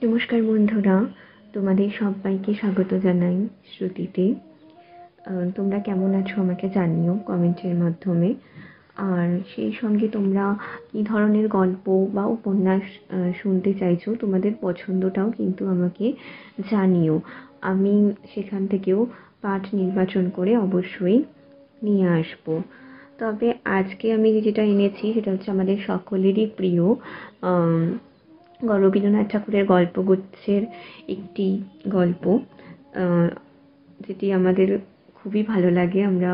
নমস্কার বন্ধুরা, তোমাদের সবাইকে স্বাগত জানাই শ্রুতিতে। তোমরা কেমন আছো আমাকে জানিও কমেন্টের মাধ্যমে। আর সেই সঙ্গে তোমরা কী ধরনের গল্প বা উপন্যাস শুনতে চাইছো, তোমাদের পছন্দটাও কিন্তু আমাকে জানিও। আমি সেখান থেকেও পাঠ নির্বাচন করে অবশ্যই নিয়ে আসবো। তবে আজকে আমি যেটা এনেছি সেটা হচ্ছে আমাদের সকলেরই প্রিয় রবীন্দ্রনাথ ঠাকুরের গল্পগুচ্ছের একটি গল্প, যেটি আমাদের খুবই ভালো লাগে। আমরা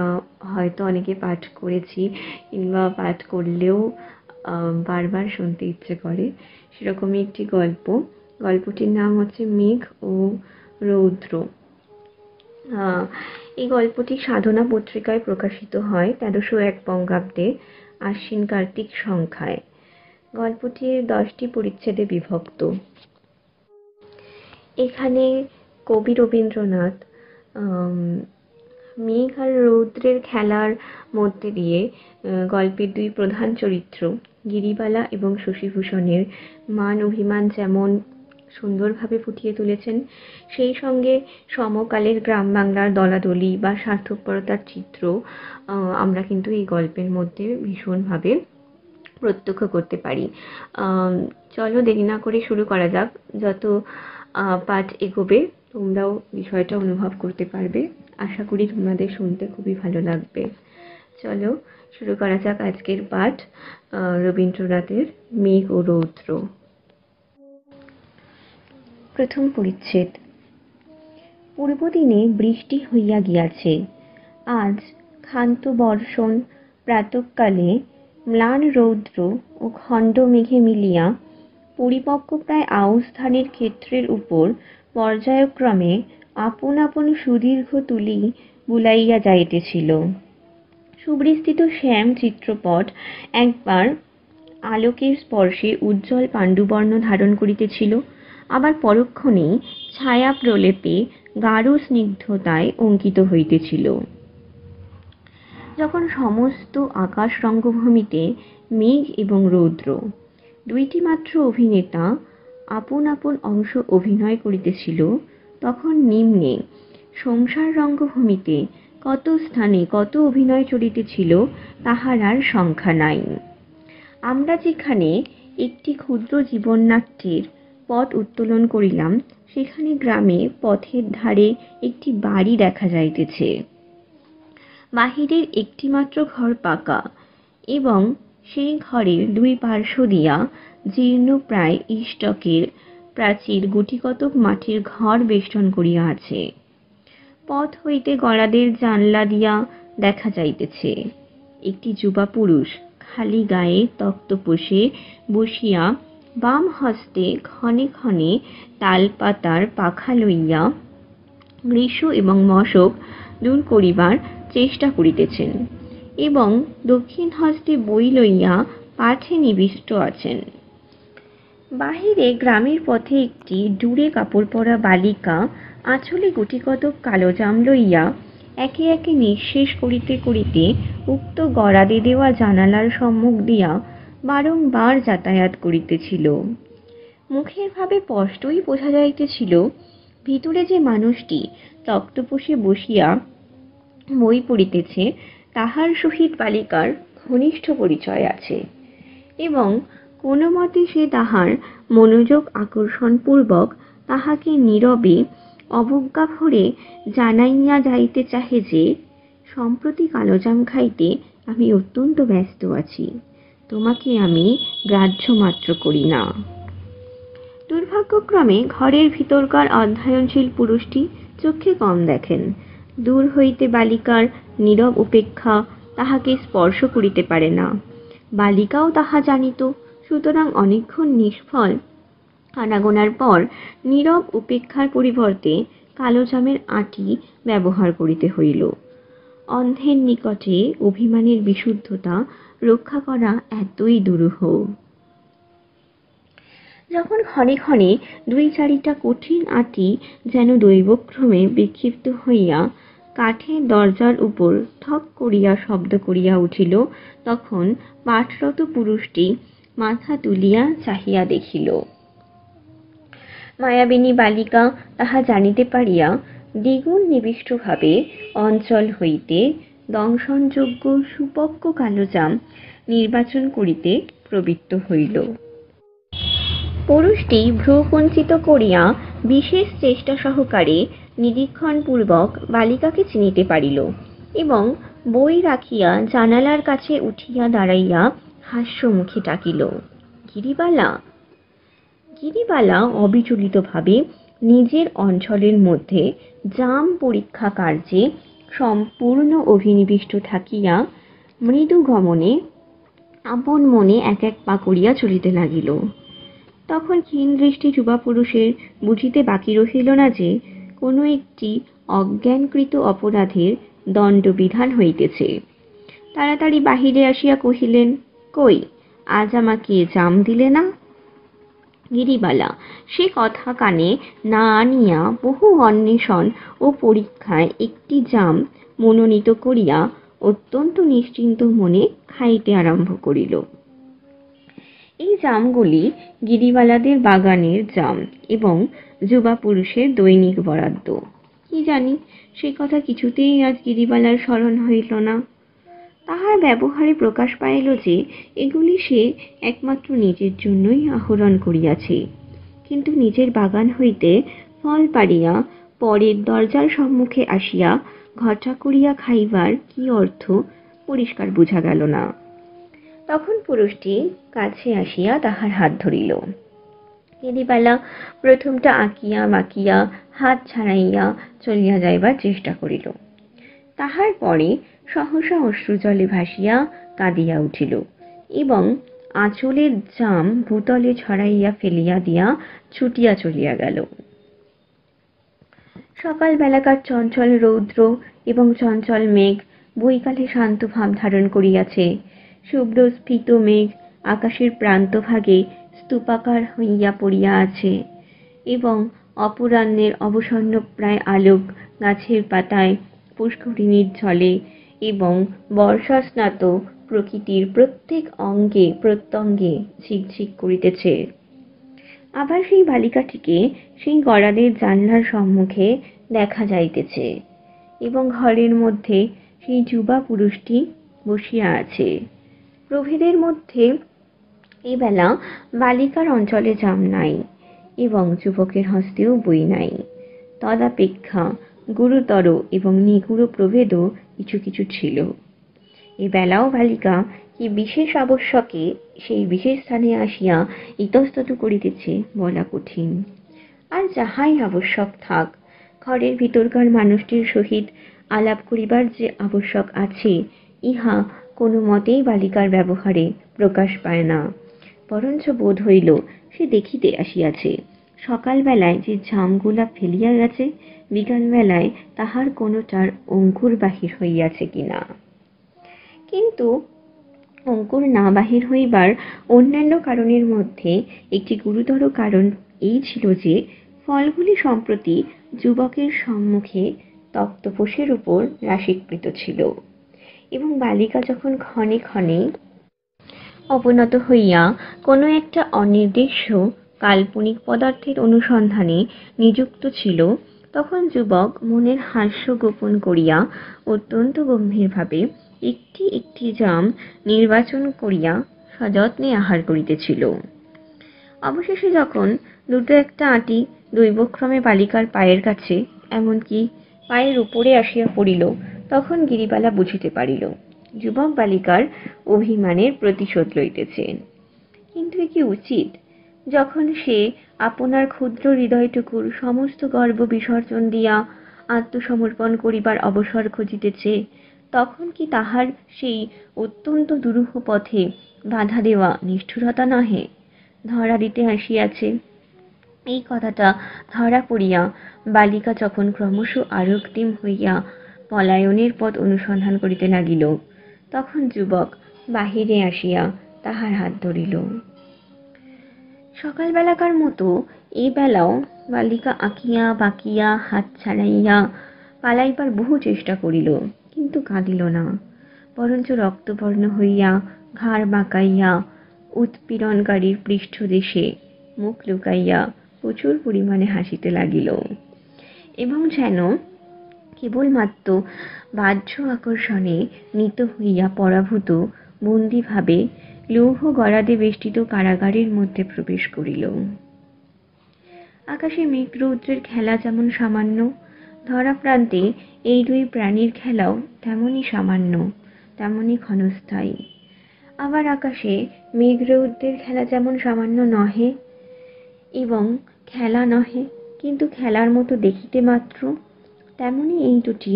হয়তো অনেকে পাঠ করেছি কিংবা পাঠ করলেও বারবার শুনতে ইচ্ছে করে, সেরকমই একটি গল্প। গল্পটির নাম হচ্ছে মেঘ ও রৌদ্র। এই গল্পটি সাধনা পত্রিকায় প্রকাশিত হয় 1301 বঙ্গাব্দে আশ্বিন কার্তিক সংখ্যায়। গল্পটি 10টি পরিচ্ছেদে বিভক্ত। এখানে কবি রবীন্দ্রনাথ মেঘ আর রৌদ্রের খেলার মধ্যে দিয়ে গল্পের দুই প্রধান চরিত্র গিরিবালা এবং শশীভূষণের মান অভিমান যেমন সুন্দরভাবে ফুটিয়ে তুলেছেন, সেই সঙ্গে সমকালের গ্রাম বাংলার দলাদলি বা স্বার্থপরতার চিত্র আমরা কিন্তু এই গল্পের মধ্যে ভীষণভাবে প্রত্যক্ষ করতে পারি। চলো দেরি না করে শুরু করা যাক। যত পাঠ এগোবে তোমরাও বিষয়টা অনুভব করতে পারবে। আশা করি তোমাদের শুনতে খুবই ভালো লাগবে। চলো শুরু করা যাক আজকের পাঠ, রবীন্দ্রনাথের মেঘ ও রৌদ্র। প্রথম পরিচ্ছেদ। পূর্বদিনে বৃষ্টি হইয়া গিয়াছে, আজ ক্ষান্ত বর্ষণ প্রাতঃকালে ম্লান রৌদ্র ও খণ্ড মেঘে মিলিয়া পরিপক্ব প্রায় আউশ ধানের ক্ষেত্রের উপর পর্যায়ক্রমে আপন আপন সুদীর্ঘ তুলি বুলাইয়া যাইতেছিল। সুবিস্তৃত শ্যাম চিত্রপট একবার আলোকের স্পর্শে উজ্জ্বল পাণ্ডুবর্ণ ধারণ করিতেছিল, আবার পরক্ষণেই ছায়া প্রলেপে গাঢ় স্নিগ্ধতায় অঙ্কিত হইতেছিল। যখন সমস্ত আকাশ রঙ্গভূমিতে মেঘ এবং রৌদ্র দুইটি মাত্র অভিনেতা আপন আপন অংশ অভিনয় করিতেছিল, তখন নিম্নে সংসার রঙ্গভূমিতে কত স্থানে কত অভিনয় চলিতেছিল তাহার আর সংখ্যা নাই। আমরা যেখানে একটি ক্ষুদ্র জীবননাট্যের পট উত্তোলন করিলাম, সেখানে গ্রামে পথের ধারে একটি বাড়ি দেখা যাইতেছে। বাহিরের একটিমাত্র ঘর পাকা এবং সেই ঘরের দুই পার্শ্ব দিয়া জীর্ণ প্রায় ইষ্টকের প্রাচীর গুটিকতক মাটির ঘর বেষ্টন করিয়া আছে। পথ হইতে গড়াদের জানলা দিয়া দেখা যাইতেছে একটি যুবা পুরুষ খালি গায়ে তক্তপোষে বসিয়া বাম হস্তে ক্ষণে ক্ষণে তালপাতার পাখা লইয়া গ্রীষ্ম এবং মশক দূর করিবার চেষ্টা করিতেছেন এবং দক্ষিণ হস্তে বই লইয়া পাঠে নিবিষ্ট আছেন। বাহিরে গ্রামের পথে একটি ডুরে কাপড় পরা বালিকা আঁচলে গুটিকতক কালো জাম লইয়া একে একে নিঃশেষ করিতে করিতে উক্ত গড়াদে দেওয়া জানালার সম্মুখ দিয়া বারংবার যাতায়াত করিতেছিল। মুখের ভাবে স্পষ্টই বোঝা যাইতেছিল, ভিতরে যে মানুষটি তক্তপোষে বসিয়া বই পড়িতেছে তাহার সহিত বালিকার ঘনিষ্ঠ পরিচয় আছে এবং কোনো মতে সে তাহার মনোযোগ আকর্ষণপূর্বক তাহাকে নীরবে অবজ্ঞা ভরে জানাইয়া যাইতে চাহে যে, সম্প্রতি কালোজাম খাইতে আমি অত্যন্ত ব্যস্ত আছি, তোমাকে আমি গ্রাহ্য মাত্র করি না। দুর্ভাগ্যক্রমে ঘরের ভিতরকার অধ্যয়নশীল পুরুষটি চোখে কম দেখেন। দূর হইতে বালিকার নীরব উপেক্ষা তাহাকে স্পর্শ করিতে পারে না। বালিকাও তাহা জানিত, সুতরাং অনেকক্ষণ নিষ্ফল আনাগোনার পর নীরব উপেক্ষার পরিবর্তে কালোজামের আঁটি ব্যবহার করিতে হইল। অন্ধের নিকটে অভিমানের বিশুদ্ধতা রক্ষা করা এতই দুরূহ। যখন ক্ষণে ক্ষণে দুই চারিটা কঠিন আঁটি যেন দৈবক্রমে বিক্ষিপ্ত হইয়া কাঠের দরজার উপর ঠক করিয়া শব্দ করিয়া উঠিল, তখন পাঠরত পুরুষটি মাথা তুলিয়া চাহিয়া দেখিল। মায়াবিনী বালিকা তাহা জানিতে পারিয়া দ্বিগুণ নিবিষ্টভাবে অঞ্চল হইতে দংশনযোগ্য সুপক্ক কালোজাম নির্বাচন করিতে প্রবৃত্ত হইল। পুরুষটি ভ্রূকুঞ্চিত করিয়া বিশেষ চেষ্টা সহকারে নিরীক্ষণপূর্বক বালিকাকে চিনিতে পারিল এবং বই রাখিয়া জানালার কাছে উঠিয়া দাঁড়াইয়া হাস্যমুখে ডাকিল, গিরিবালা। গিরিবালা অবিচলিতভাবে নিজের অঞ্চলের মধ্যে জাম পরীক্ষা কার্যে সম্পূর্ণ অভিনিবিষ্ট থাকিয়া মৃদু গমনে আপন মনে এক এক পা করিয়া চলিতে লাগিল। তখন ক্ষীণ দৃষ্টি যুবা পুরুষের বুঝিতে বাকি রহিল না যে কোনো একটি অজ্ঞানকৃত অপরাধের দণ্ডবিধান হইতেছে। তাড়াতাড়ি বাহিরে আসিয়া কহিলেন, কই, আজ আমাকে জাম দিলে না? গিরিবালা সে কথা কানে না আনিয়া বহু অন্বেষণ ও পরীক্ষায় একটি জাম মনোনীত করিয়া অত্যন্ত নিশ্চিন্ত মনে খাইতে আরম্ভ করিল। এই জামগুলি গিরিবালাদের বাগানের জাম এবং যুবা পুরুষের দৈনিক বরাদ্দ। কি জানি সে কথা কিছুতেই আজ গিরিবালার স্মরণ হইল না। তাহার ব্যবহারে প্রকাশ পাইল যে এগুলি সে একমাত্র নিজের জন্যই আহরণ করিয়াছে, কিন্তু নিজের বাগান হইতে ফল পাড়িয়া পরের দরজার সম্মুখে আসিয়া ঘটা করিয়া খাইবার কি অর্থ পরিষ্কার বুঝা গেল না। তখন পুরুষটি কাছে আসিয়া তাহার হাত ধরিল। গিরিবালা প্রথমটা আঁকিয়া বাঁকিয়া হাত ছাড়াইয়া চলিয়া যাইবার চেষ্টা করিল। তাহার পরে সহসা অশ্রুজলে ভাসিয়া কাঁদিয়া উঠিল এবং আঁচলের জাম ভূতলে ছড়াইয়া ফেলিয়া দিয়া ছুটিয়া চলিয়া গেল। সকাল বেলাকার চঞ্চল রৌদ্র এবং চঞ্চল মেঘ বৈকালে শান্ত ভাব ধারণ করিয়াছে। শুভ্র স্ফীত মেঘ আকাশের প্রান্তভাগে স্তূপাকার হইয়া পড়িয়া আছে এবং অপরাহ্নের অবসন্ন প্রায় আলোক গাছের পাতায়, পুষ্করিণীর জলে এবং বর্ষাস্নাত প্রকৃতির প্রত্যেক অঙ্গে প্রত্যঙ্গে ঝিকঝিক করিতেছে। আবার সেই বালিকাটিকে সেই গড়াদের জানলার সম্মুখে দেখা যাইতেছে এবং ঘরের মধ্যে সেই যুবা পুরুষটি বসিয়া আছে। প্রভেদের মধ্যে এবেলা বালিকার অঞ্চলে জাম নাই এবং যুবকের হস্তেও বই নাই। তদাপেক্ষা গুরুতর এবং নিগুড় প্রভেদও কিছু কিছু ছিল। এবেলাও বালিকা কি বিশেষ আবশ্যকে সেই বিশেষ স্থানে আসিয়া ইতস্তত করিতেছে বলা কঠিন। আর যাহাই আবশ্যক থাক, ঘরের ভিতরকার মানুষটির সহিত আলাপ করিবার যে আবশ্যক আছে, ইহা কোনো মতেই বালিকার ব্যবহারে প্রকাশ পায় না। বরঞ্চ বোধ হইল সে দেখিতে আসিয়াছে সকালবেলায় যে জামগুলা ফেলিয়া গেছে, বিকালবেলায় তাহার কোনোটার অঙ্কুর বাহির হইয়াছে কিনা। কিন্তু অঙ্কুর না বাহির হইবার অন্যান্য কারণের মধ্যে একটি গুরুতর কারণ এই ছিল যে ফলগুলি সম্প্রতি যুবকের সম্মুখে তক্তপোষের উপর রাশীকৃত ছিল এবং বালিকা যখন ক্ষণে ক্ষণে অবনত হইয়া কোনো একটা অনির্দিষ্ট কাল্পনিক পদার্থের অনুসন্ধানে নিযুক্ত ছিল, তখন যুবক মনের হাস্য গোপন করিয়া অত্যন্ত গম্ভীরভাবে একটি একটি জাম নির্বাচন করিয়া সযত্নে আহার করিতেছিল। অবশেষে যখন দুটো একটা আঁটি দৈবক্রমে বালিকার পায়ের কাছে, এমনকি পায়ের উপরে আসিয়া পড়িল, তখন গিরিবালা বুঝিতে পারিল যুবক বালিকার অভিমানের প্রতিশোধ লইতেছেন। কিন্তু এ কি উচিত? যখন সে আপনার ক্ষুদ্র হৃদয়টুকুর সমস্ত গর্ব বিসর্জন দিয়া আত্মসমর্পণ করিবার অবসর খুঁজিতেছে, তখন কি তাহার সেই অত্যন্ত দুরূহ পথে বাধা দেওয়া নিষ্ঠুরতা নহে? ধরা দিতে আসিয়াছে। এই কথাটা ধরা পড়িয়া বালিকা যখন ক্রমশ আরক্তিম হইয়া পলায়নের পথ অনুসন্ধান করিতে লাগিল, তখন যুবক বাহিরে আসিয়া তাহার হাত ধরিল। সকালবেলাকার মতো এই বেলাও বালিকা আঁকিয়া বাঁকিয়া হাত ছাড়াইয়া পালাইবার বহু চেষ্টা করিল, কিন্তু কাঁদিল না, বরঞ্চ রক্তবর্ণ হইয়া ঘাড় বাঁকাইয়া উৎপীড়নকারীর পৃষ্ঠদেশে মুখ লুকাইয়া প্রচুর পরিমাণে হাসিতে লাগিল এবং যেন কেবলমাত্র বাহ্য আকর্ষণে নীত হইয়া পরাভূত বন্দীভাবে লৌহ গরাদে বেষ্টিত কারাগারের মধ্যে প্রবেশ করিল। আকাশে মেঘ রৌদ্রের খেলা যেমন সামান্য, ধরা প্রান্তে এই দুই প্রাণীর খেলাও তেমনই সামান্য, তেমনই ক্ষণস্থায়ী। আবার আকাশে মেঘ রৌদ্রের খেলা যেমন সামান্য নহে এবং খেলা নহে, কিন্তু খেলার মতো দেখিতে মাত্র, তেমনি এই দুটি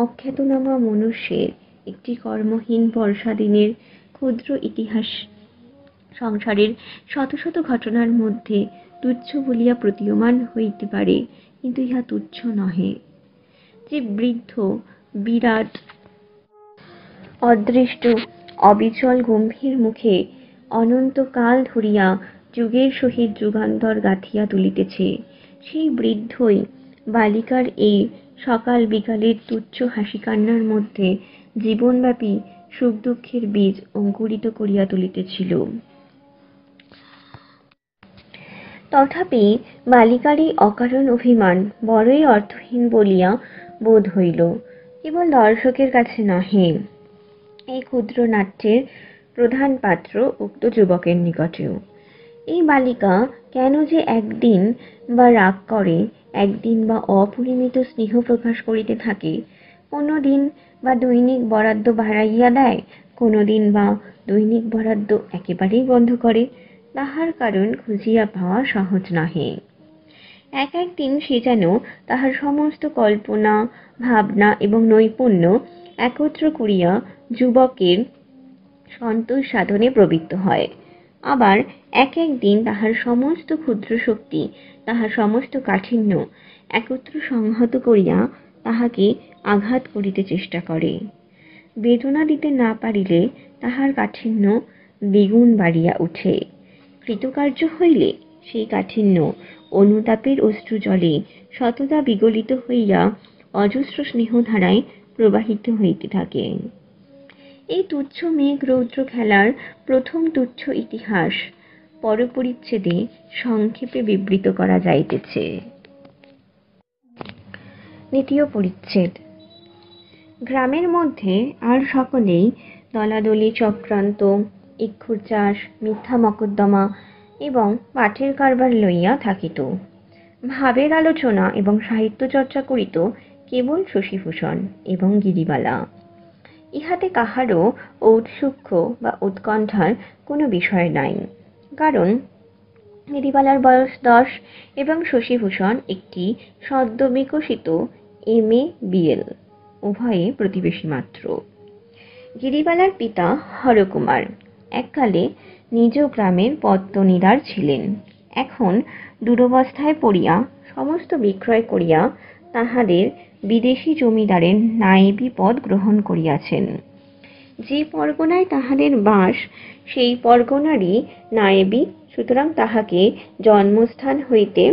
অখ্যাতনামা মনুষ্যের একটি কর্মহীন বর্ষা দিনের ক্ষুদ্র ইতিহাস সংসারের শত শত ঘটনার মধ্যে তুচ্ছ বলিয়া প্রতীয়মান হইতে পারে, কিন্তু ইহা তুচ্ছ নহে। যে বৃদ্ধ বিরাট অদৃষ্ট অবিচল গম্ভীর মুখে অনন্তকাল ধরিয়া যুগের সহিত যুগান্তর গাঁথিয়া তুলিতেছে, সেই বৃদ্ধই বালিকার এই সকাল বিকালের তুচ্ছ হাসি কান্নার মধ্যে জীবনব্যাপী সুখ দুঃখের বীজ অঙ্কুরিত করিয়া তুলিতেছিল। তথাপি বালিকার এই অকারণ অভিমান বড়ই অর্থহীন বলিয়া বোধ হইল, কেবল দর্শকের কাছে নহে, এই ক্ষুদ্র নাট্যের প্রধান পাত্র উক্ত যুবকের নিকটেও। এই বালিকা কেন যে একদিন বা রাগ করে, একদিন বা অপরিমিত স্নেহ প্রকাশ করিতে থাকে, কোনোদিন বা দৈনিক বরাদ্দ বাড়াইয়া দেয়, কোনোদিন বা দৈনিক বরাদ্দ একেবারেই বন্ধ করে, তাহার কারণ খুঁজিয়া পাওয়া সহজ নহে। এক একদিন সে যেন তাহার সমস্ত কল্পনা, ভাবনা এবং নৈপুণ্য একত্র করিয়া যুবকের সন্তোষ সাধনে প্রবৃত্ত হয়। আবার এক একদিন তাহার সমস্ত ক্ষুদ্র শক্তি, তাহার সমস্ত কাঠিন্য একত্র সংহত করিয়া তাহাকে আঘাত করিতে চেষ্টা করে। বেদনা দিতে না পারিলে তাহার কাঠিন্য দ্বিগুণ বাড়িয়া উঠে। কৃতকার্য হইলে সেই কাঠিন্য অনুতাপের অশ্রুজলে শতদা বিগলিত হইয়া অজস্র স্নেহধারায় প্রবাহিত হইতে থাকে। এই তুচ্ছ মেঘ রৌদ্র খেলার প্রথম তুচ্ছ ইতিহাস পরপরিচ্ছেদে সংক্ষেপে বিবৃত করা যাইতেছে। দ্বিতীয় পরিচ্ছেদ। গ্রামের মধ্যে আর সকলেই দলাদলি, চক্রান্ত, ইক্ষুর চাষ, মিথ্যা মকদ্দমা এবং পাঠের কারবার লইয়া থাকিত। ভাবের আলোচনা এবং সাহিত্য চর্চা করিত কেবল শশীভূষণ এবং গিরিবালা। ইহাতে কাহারও ঔৎসুক্য বা উৎকণ্ঠার কোনো বিষয় নাই, কারণ গিরিবালার বয়স 10 এবং শশীভূষণ একটি সদ্য বিকশিত MA BL, উভয়ে প্রতিবেশী মাত্র। গিরিবালার পিতা হরকুমার এককালে নিজ গ্রামের পত্তনিদার ছিলেন, এখন দুরবস্থায় পড়িয়া সমস্ত বিক্রয় করিয়া তাহাদের বিদেশী জমিদারের নায়েবি পদ গ্রহণ করিয়াছেন। যে পরগনায় তাহাদের বাস সেই পরগনারই নায়েবি, সুতরাং তাহাকে জন্মস্থান হইতে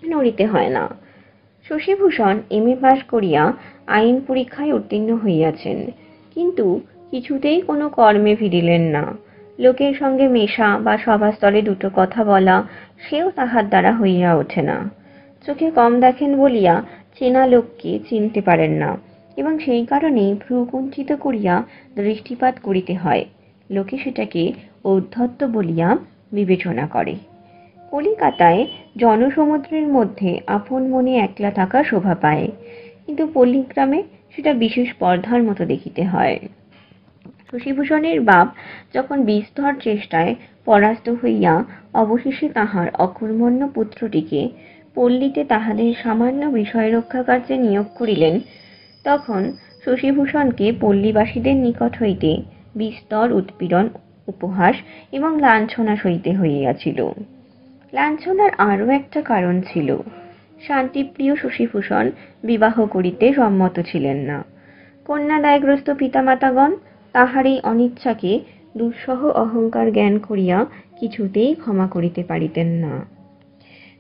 নড়িতে হয় না। শশীভূষণ MA পাস করিয়া আইন পরীক্ষায় উত্তীর্ণ হইয়াছেন, কিন্তু কিছুতেই কোনো কর্মে ফিরিলেন না। লোকের সঙ্গে মেশা বা সভাস্থলে দুটো কথা বলা, সেও তাহার দ্বারা হইয়া ওঠে না। চোখে কম দেখেন বলিয়া চেনা লোককে চিনতে পারেন না এবং সেই কারণেই ভ্রু কুঞ্চিত করিয়া দৃষ্টিপাত করিতে হয়। লোকে সেটাকে ঔদ্ধত্য বলিয়া বিবেচনা করে। কলিকাতায় জনসমুদ্রের মধ্যে আপন মনে একলা থাকা শোভা পায়, কিন্তু পল্লীগ্রামে সেটা বিশেষ স্পর্ধার মতো দেখিতে হয়। শশীভূষণের বাপ যখন বিস্তর চেষ্টায় পরাস্ত হইয়া অবশেষে তাহার অকর্মণ্য পুত্রটিকে পল্লীতে তাহাদের সামান্য বিষয় রক্ষা কার্যে নিয়োগ করিলেন, তখন শশীভূষণকে পল্লীবাসীদের নিকট হইতে বিস্তর উৎপীড়ন, উপহাস এবং লাঞ্ছনা সইতে হইয়াছিল। লাঞ্ছনার আরও একটা কারণ ছিল, শান্তিপ্রিয় শশীভূষণ বিবাহ করিতে সম্মত ছিলেন না। কন্যাদায়গ্রস্ত পিতামাতাগণ তাহার এই অনিচ্ছাকে দুঃসহ অহংকার জ্ঞান করিয়া কিছুতেই ক্ষমা করিতে পারিতেন না।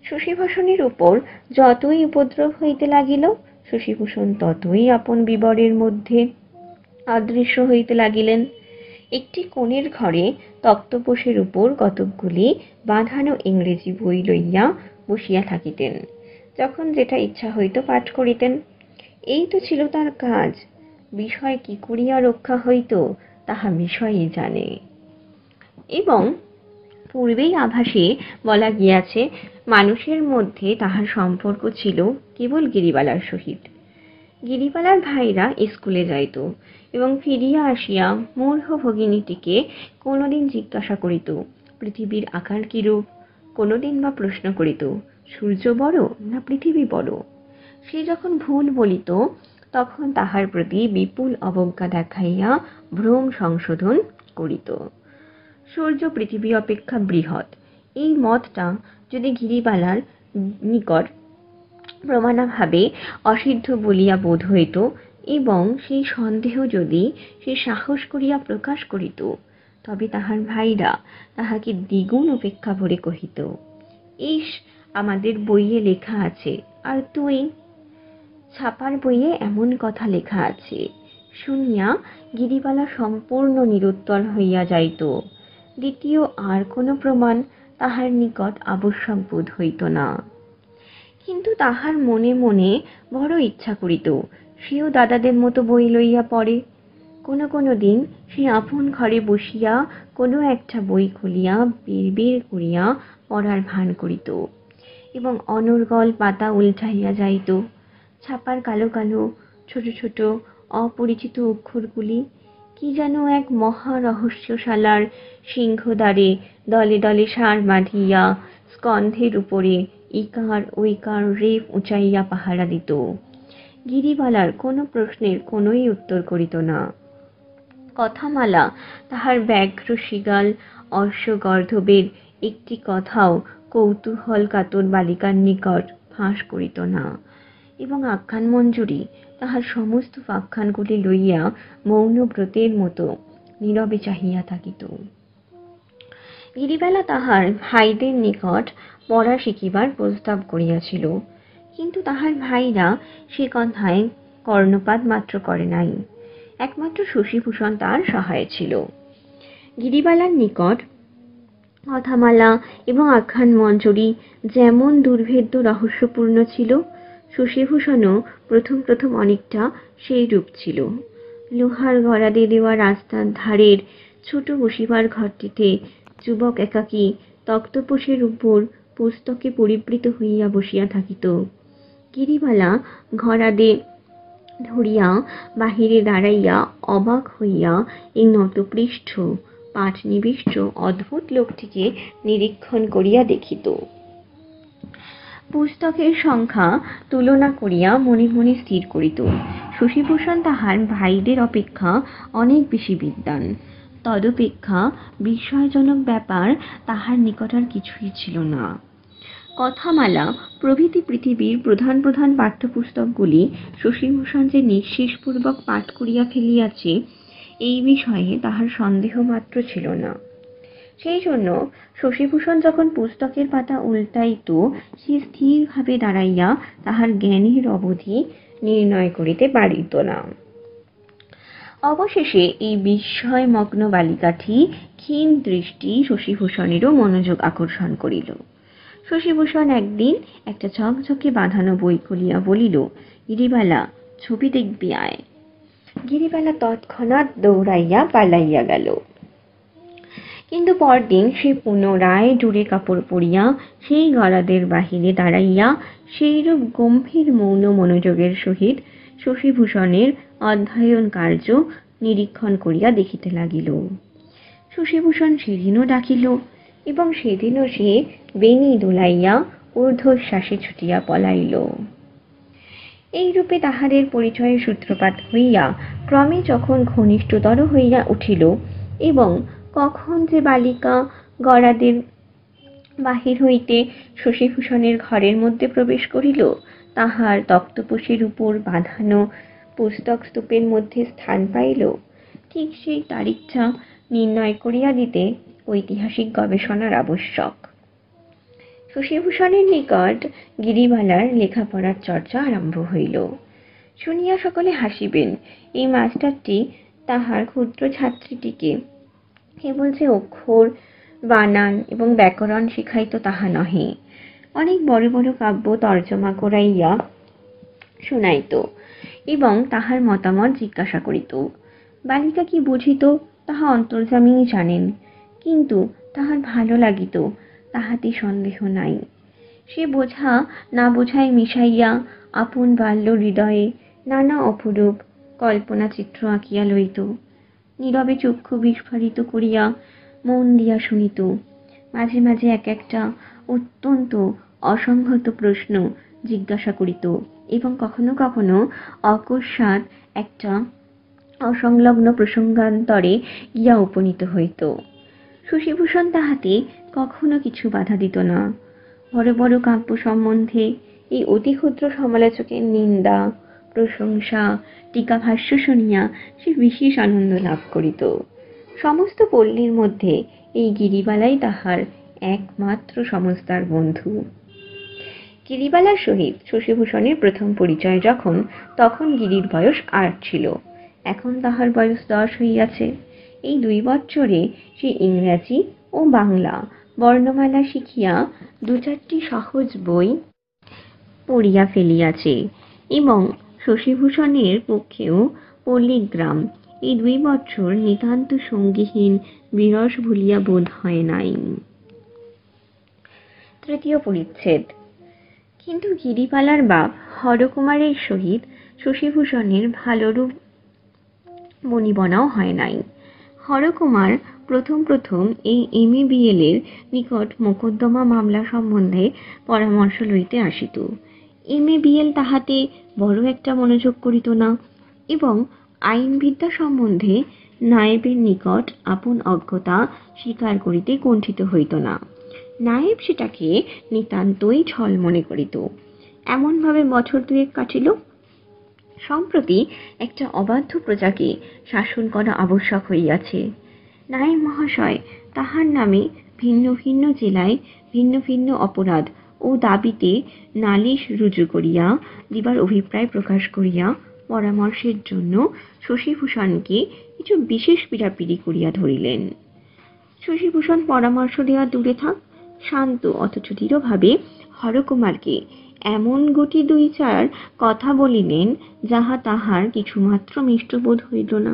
শশীভূষণের উপর যতই উপদ্রব হইতে লাগিল, শশীভূষণ ততই আপন বিবরের মধ্যে অদৃশ্য হইতে লাগিলেন একটি কোণের ঘরে তক্তপোশের উপর কতকগুলি বাঁধানো ইংরেজি বই লইয়া বসিয়া থাকিতেন। যখন যেটা ইচ্ছা হইত পাঠ করিতেন। এই তো ছিল তার কাজ। বিষয় কি করিয়া রক্ষা হইত তাহা বিষয়ই জানে। এবং পূর্বেই আভাসে বলা গিয়াছে, মানুষের মধ্যে তাহার সম্পর্ক ছিল কেবল গিরিবালার সহিত। গিরিবালার ভাইরা স্কুলে যাইত এবং ফিরিয়া আসিয়া মূঢ় ভগিনীটিকে কোনোদিন জিজ্ঞাসা করিত, পৃথিবীর আকার কিরূপ? কোনোদিন বা প্রশ্ন করিত, সূর্য বড় না পৃথিবী বড়? সে যখন ভুল বলিত তখন তাহার প্রতি বিপুল অবজ্ঞা দেখাইয়া ভ্রম সংশোধন করিত। সূর্য পৃথিবী অপেক্ষা বৃহৎ, এই মতটা যদি গিরিবালার নিকট প্রমাণাভাবে অসিদ্ধ বলিয়া বোধ হইত এবং সেই সন্দেহ যদি সে সাহস করিয়া প্রকাশ করিত, তবে তাহার ভাইরা তাহাকে দ্বিগুণ উপেক্ষা ভরে কহিত, ইস, আমাদের বইয়ে লেখা আছে, আর তুই? ছাপার বইয়ে এমন কথা লেখা আছে শুনিয়া গিরিবালা সম্পূর্ণ নিরুত্তর হইয়া যাইত। দ্বিতীয় আর কোনো প্রমাণ তাহার নিকট আবশ্যক বোধ হইত না। কিন্তু তাহার মনে মনে বড় ইচ্ছা করিত সেও দাদাদের মতো বই লইয়া পড়ে। কোনো কোনো দিন সে আপন ঘরে বসিয়া কোনো একটা বই খুলিয়া বিড়বিড় করিয়া পড়ার ভান করিত এবং অনর্গল পাতা উল্টাইয়া যাইত। ছাপার কালো কালো ছোট ছোট অপরিচিত অক্ষরগুলি কি যেন এক মহা রহস্যশালার সিংহদ্বারে দলে দলে সার বাঁধিয়া স্কন্ধের উপরে ইকার ঐকার রেফ উঁচাইয়া পাহারা দিত। গিরিবালার কোনো প্রশ্নের কোনোই উত্তর করিত না। কথামালা তাহার ব্যাঘ্র শৃগাল অশ্বগর্ধবের একটি কথাও কৌতূহল কাতর বালিকার নিকট ফাঁস করিত না এবং আখ্যান মঞ্জুরি তাহার সমস্ত আখ্যানগুলি লইয়া মৌনব্রতের মতো নীরবে চাহিয়া থাকিত। গিরিবালা তাহার ভাইদের নিকট পড়া শিখিবার প্রস্তাব করিয়াছিল, কিন্তু তাহার ভাইরা সে কথায় কর্ণপাত মাত্র করে নাই। একমাত্র শশীভূষণ তার সহায় ছিল। গিরিবালার নিকট কথামালা এবং আখ্যান মঞ্জুরি যেমন দুর্ভেদ্য রহস্যপূর্ণ ছিল, শশীভূষণও প্রথম প্রথম অনেকটা সেই রূপ ছিল। লোহার গড়াদে দেওয়া রাস্তার ধারের ছোট বসিবার ঘরটিতে যুবক একাকী তক্তপোশের উপর পুস্তকে পরিবৃত হইয়া বসিয়া থাকিত। গিরিবালা ঘরাদে ধরিয়া বাহিরে দাঁড়াইয়া অবাক হইয়া এই নতপৃষ্ঠ পাঠ নিবিষ্ট অদ্ভুত লোকটিকে নিরীক্ষণ করিয়া দেখিত। পুস্তকের সংখ্যা তুলনা করিয়া মনে মনে স্থির করিত, শশীভূষণ তাহার ভাইদের অপেক্ষা অনেক বেশি বিদ্বান। তদপেক্ষা বিস্ময়জনক ব্যাপার তাহার নিকট আর কিছুই ছিল না। কথামালা প্রভৃতি পৃথিবীর প্রধান প্রধান পাঠ্যপুস্তকগুলি শশীভূষণ যে নিঃশেষপূর্বক পাঠ করিয়া ফেলিয়াছে এই বিষয়ে তাহার সন্দেহ মাত্র ছিল না। সেই জন্য শশীভূষণ যখন পুস্তকের পাতা উল্টাইত, সে স্থিরভাবে দাঁড়াইয়া তাহার জ্ঞানের অবধি নির্ণয় করিতে পারিত না। অবশেষে এই বিস্ময়মগ্ন বালিকাটি ক্ষীণ দৃষ্টি শশীভূষণেরও মনোযোগ আকর্ষণ করিল। শশীভূষণ একদিন একটা ঝকঝকে বাঁধানো বই খুলিয়া বলিল, গিরিবালা, ছবি দেখবি আয়। গিরিবালা তৎক্ষণাৎ দৌড়াইয়া পালাইয়া গেল। কিন্তু পরদিন সে পুনরায় জুড়ে কাপড় পরিয়া সেই গরাদের বাহিরে দাঁড়াইয়া সেইরূপ গম্ভীর মৌন মনোযোগের সহিত শশীভূষণের অধ্যয়ন কার্য নিরীক্ষণ করিয়া দেখিতে লাগিল। শশীভূষণ সেদিনও ডাকিল এবং সেদিনও সে বেণী দোলাইয়া ঊর্ধ্বশ্বাসে ছুটিয়া পলাইল। এইরূপে তাহাদের পরিচয়ের সূত্রপাত হইয়া ক্রমে যখন ঘনিষ্ঠতর হইয়া উঠিল এবং কখন যে বালিকা গরাদের বাহির হইতে শশীভূষণের ঘরের মধ্যে প্রবেশ করিল, তাহার তক্তপোশের উপর বাঁধানো পুস্তক স্তূপের মধ্যে স্থান পাইল, ঠিক সেই তারিখটা নির্ণয় করিয়া দিতে ঐতিহাসিক গবেষণার আবশ্যক। শশীভূষণের নিকট গিরিবালার লেখাপড়ার চর্চা আরম্ভ হইল। শুনিয়া সকলে হাসিবেন, এই মাস্টারটি তাহার ক্ষুদ্র ছাত্রীটিকে কেবল যে অক্ষর, বানান এবং ব্যাকরণ শিখাইত তাহা নহে, অনেক বড় বড় কাব্য তর্জমা করাইয়া শুনাইত এবং তাহার মতামত জিজ্ঞাসা করিত। বালিকা কি বুঝিত তাহা অন্তর্যামিনী জানেন, কিন্তু তাহার ভালো লাগিত তাহাতে সন্দেহ নাই। সে বোঝা না বোঝায় মিশাইয়া আপন বাল্য হৃদয়ে নানা অপরূপ কল্পনা চিত্র আঁকিয়া লইত। নীরবে চক্ষু বিস্ফারিত করিয়া মন দিয়া শুনিত। মাঝে মাঝে এক একটা অত্যন্ত অসংহত প্রশ্ন জিজ্ঞাসা করিত এবং কখনো কখনো অকস্মাৎ একটা অসংলগ্ন প্রসঙ্গান্তরে গিয়া উপনীত হইত। শশীভূষণ তাহাতে কখনো কিছু বাধা দিত না। বড় বড় কাব্য সম্বন্ধে এই অতি ক্ষুদ্র সমালোচকের নিন্দা, প্রশংসা, টিকাভাষ্য শুনিয়া সে বিশেষ আনন্দ লাভ করিত। সমস্ত পল্লীর মধ্যে এই গিরিবালাই তাহার একমাত্র সমস্তার বন্ধু। গিরিবালার সহিত শশীভূষণের প্রথম পরিচয় যখন, তখন গিরির বয়স 8 ছিল, এখন তাহার বয়স 10 হইয়াছে। এই 2 বৎসরে সে ইংরাজি ও বাংলা বর্ণমালা শিখিয়া 2-4টি সহজ বই পড়িয়া ফেলিয়াছে এবং শশীভূষণের পক্ষেও পল্লীগ্রাম এই 2 বৎসর নিতান্ত সঙ্গীহীন বিরস ভুলিয়া বোধ হয় নাই। তৃতীয় পরিচ্ছেদ। কিন্তু গিরিবালার বাপ হরকুমারের সহিত শশীভূষণের ভালোরূপ বনিবনাও হয় নাই। হরকুমার প্রথম প্রথম এই MABL এর নিকট মোকদ্দমা মামলা সম্বন্ধে পরামর্শ লইতে আসিত। MABL তাহাতে বড় একটা মনোযোগ করিত না এবং আইনবিদ্যা সম্বন্ধে নায়েবের নিকট আপন অজ্ঞতা স্বীকার করিতে কুণ্ঠিত হইত না। নায়েব সেটাকে নিতান্তই ছল মনে করিত। এমনভাবে বছর 2 কাটিল। সম্প্রতি একটা অবাধ্য প্রজাকে শাসন করা আবশ্যক হইয়াছে। নায়েব মহাশয় তাহার নামে ভিন্ন ভিন্ন জেলায় ভিন্ন ভিন্ন অপরাধ ও দাবিতে নালিশ রুজু করিয়া দিবার অভিপ্রায় প্রকাশ করিয়া পরামর্শের জন্য শশীভূষণকে কিছু বিশেষ পীড়াপিড়ি করিয়া ধরিলেন। শশীভূষণ পরামর্শ দেওয়া দূরে থাক, শান্ত অথচ দৃঢ়ভাবে হরকুমারকে এমন গুটি 2-4 কথা বলিলেন যাহা তাহার কিছুমাত্র মিষ্টবোধ হইল না।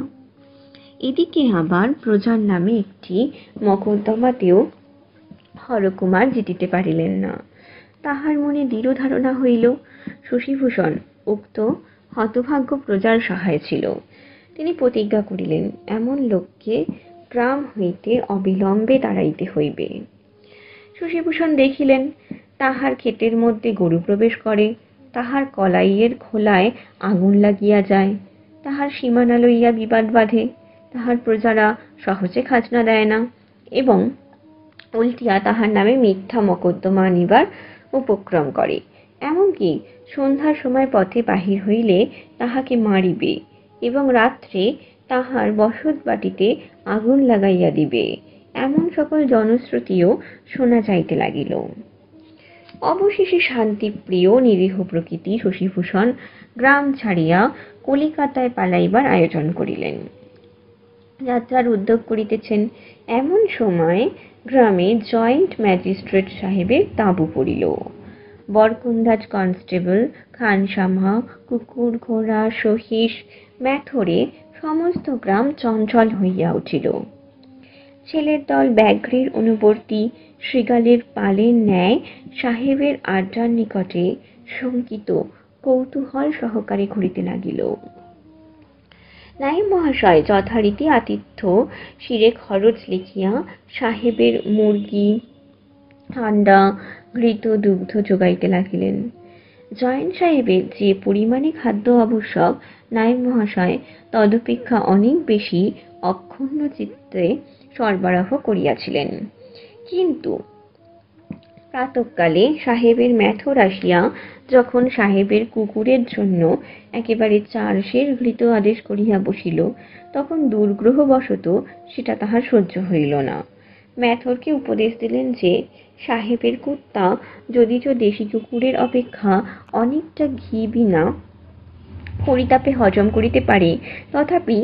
এদিকে আবার প্রজার নামে একটি মকদ্দমাতেও হরকুমার জিতিতে পারিলেন না। তাহার মনে দৃঢ় ধারণা হইল শশীভূষণ উক্ত হতভাগ্য প্রজার সহায় ছিল। তিনি প্রতিজ্ঞা করিলেন এমন লোককে গ্রাম হইতে অবিলম্বে তাড়াইতে হইবে। শশীভূষণ দেখিলেন তাহার ক্ষেতের মধ্যে গরু প্রবেশ করে, তাহার কলাইয়ের খোলায় আগুন লাগিয়া যায়, তাহার সীমানা লইয়া বিবাদ বাধে, তাহার প্রজারা সহজে খাজনা দেয় না এবং উল্টিয়া তাহার নামে মিথ্যা মকদ্দমা আনিবার উপক্রম করে, এমনকি সন্ধ্যার সময় পথে বাহির হইলে তাহাকে মারিবে এবং রাত্রে তাহার বসত বাটিতে আগুন লাগাইয়া দিবে, এমন সকল জনশ্রুতিও শোনা যাইতে লাগিল। অবশেষে শান্তিপ্রিয় নিরীহ প্রকৃতি শশীভূষণ গ্রাম ছাড়িয়া কলিকাতায় পালাইবার আয়োজন করিলেন। যাত্রার উদ্যোগ করিতেছেন এমন সময় গ্রামে জয়েন্ট ম্যাজিস্ট্রেট সাহেবের তাঁবু পড়িল। বরকন্দাজ কনস্টেবল, খানসামা, কুকুর, ঘোড়া, সহিস, ম্যাথরে সমস্ত গ্রাম চঞ্চল হইয়া উঠিল। ছেলের দল ব্যাঘ্রের অনুবর্তী শৃগালের পালের ন্যায় সাহেবের আড্ডার নিকটে শঙ্কিত কৌতূহল সহকারে ঘুরিতে লাগিল। নায়েব মহাশয় যথারীতি আতিথ্য শিরে খরচ লিখিয়া সাহেবের মুরগি, ঠান্ডা, ঘৃত, দুগ্ধ যোগাইতে লাগিলেন। জয়েন্ট সাহেবের যে পরিমাণে খাদ্য আবশ্যক নায়েব মহাশয় তদপেক্ষা অনেক বেশি অক্ষুণ্ণ চিত্তে সরবরাহ করিয়াছিলেন। কিন্তু প্রাতঃকালে সাহেবের ম্যাথর আসিয়া যখন সাহেবের কুকুরের জন্য একেবারে 4 সের ঘৃত আদেশ করিয়া বসিল, তখন দুর্গ্রহবশত সেটা তাহার সহ্য হইল না। ম্যাথরকে উপদেশ দিলেন যে সাহেবের কুত্তা যদিচ দেশি কুকুরের অপেক্ষা অনেকটা ঘি বিনা পরিতাপে হজম করিতে পারে, তথাপি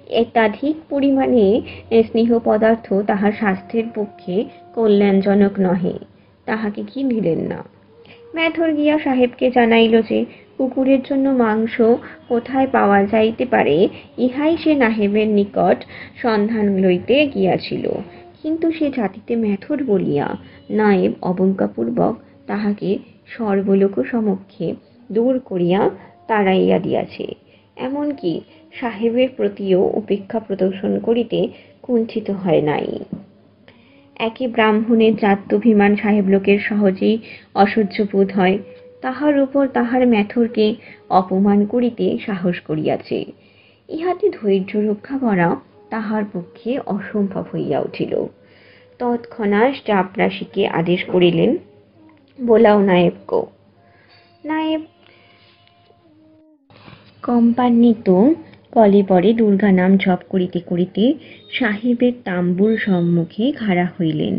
অত্যাধিক পরিমাণে স্নেহ পদার্থ তাহার স্বাস্থ্যের পক্ষে কল্যাণজনক নহে, তাহাকে কি দিলেন না। মেথর গিয়া সাহেবকে জানাইল যে কুকুরের জন্য মাংস কোথায় পাওয়া যাইতে পারে, ইহাই সে নাহেবের নিকট সন্ধান লইতে গিয়াছিল। কিন্তু সে জাতিতে মেথর বলিয়া নায়েব অবজ্ঞাপূর্বক তাহাকে সর্বলোক সমক্ষে দূর করিয়া তাড়াইয়া দিয়াছে। এমনকি সাহেবের প্রতিও উপেক্ষা প্রদর্শন করিতে কুণ্ঠিত হয় নাই। একে ব্রাহ্মণের জাত্যভিমান সাহেব লোকের সহজেই অসহ্য বোধ হয়, তাহার উপর তাহার মেথরকে অপমান করিতে সাহস করিয়াছে। ইহাতে ধৈর্য রক্ষা করা তাহার পক্ষে অসম্ভব হইয়া উঠিল। তৎক্ষণাৎ চাপরাশিকে আদেশ করিলেন, বোলাও নায়েবকো। নায়েব কোম্পান্বিত কলেবরে দুর্গা নাম জপ করিতে করিতে সাহেবের তাম্বুর সম্মুখে খাড়া হইলেন।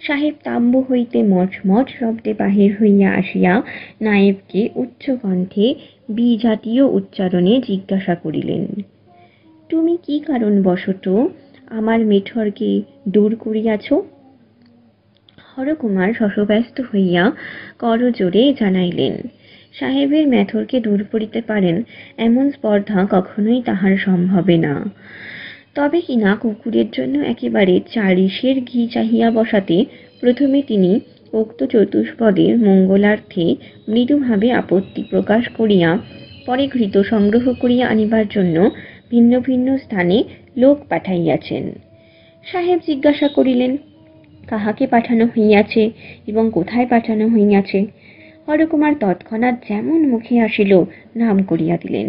সাহেব তাম্বু হইতে মচমচ শব্দে বাহির হইয়া আসিয়া নায়েবকে উচ্চকণ্ঠে বিজাতীয় উচ্চারণে জিজ্ঞাসা করিলেন, তুমি কি কারণ বশত আমার মেঠরকে দূর করিয়াছ? হরকুমার শশব্যস্ত হইয়া করজোড়ে জানাইলেন, সাহেবের মেথরকে দূর করিতে পারেন এমন স্পর্ধা কখনোই তাহার সম্ভবে না। তবে কিনা কুকুরের জন্য একেবারে 40 ঘি চাহিয়া বসাতে প্রথমে তিনি উক্ত চতুষ্পদের মঙ্গলার্থে মৃদুভাবে আপত্তি প্রকাশ করিয়া পরে ঘৃত সংগ্রহ করিয়া আনিবার জন্য ভিন্ন ভিন্ন স্থানে লোক পাঠাইয়াছেন। সাহেব জিজ্ঞাসা করিলেন, কাহাকে পাঠানো হইয়াছে এবং কোথায় পাঠানো হইয়াছে? হরকুমার তৎক্ষণাৎ যেমন মুখে আসিল নাম করিয়া দিলেন।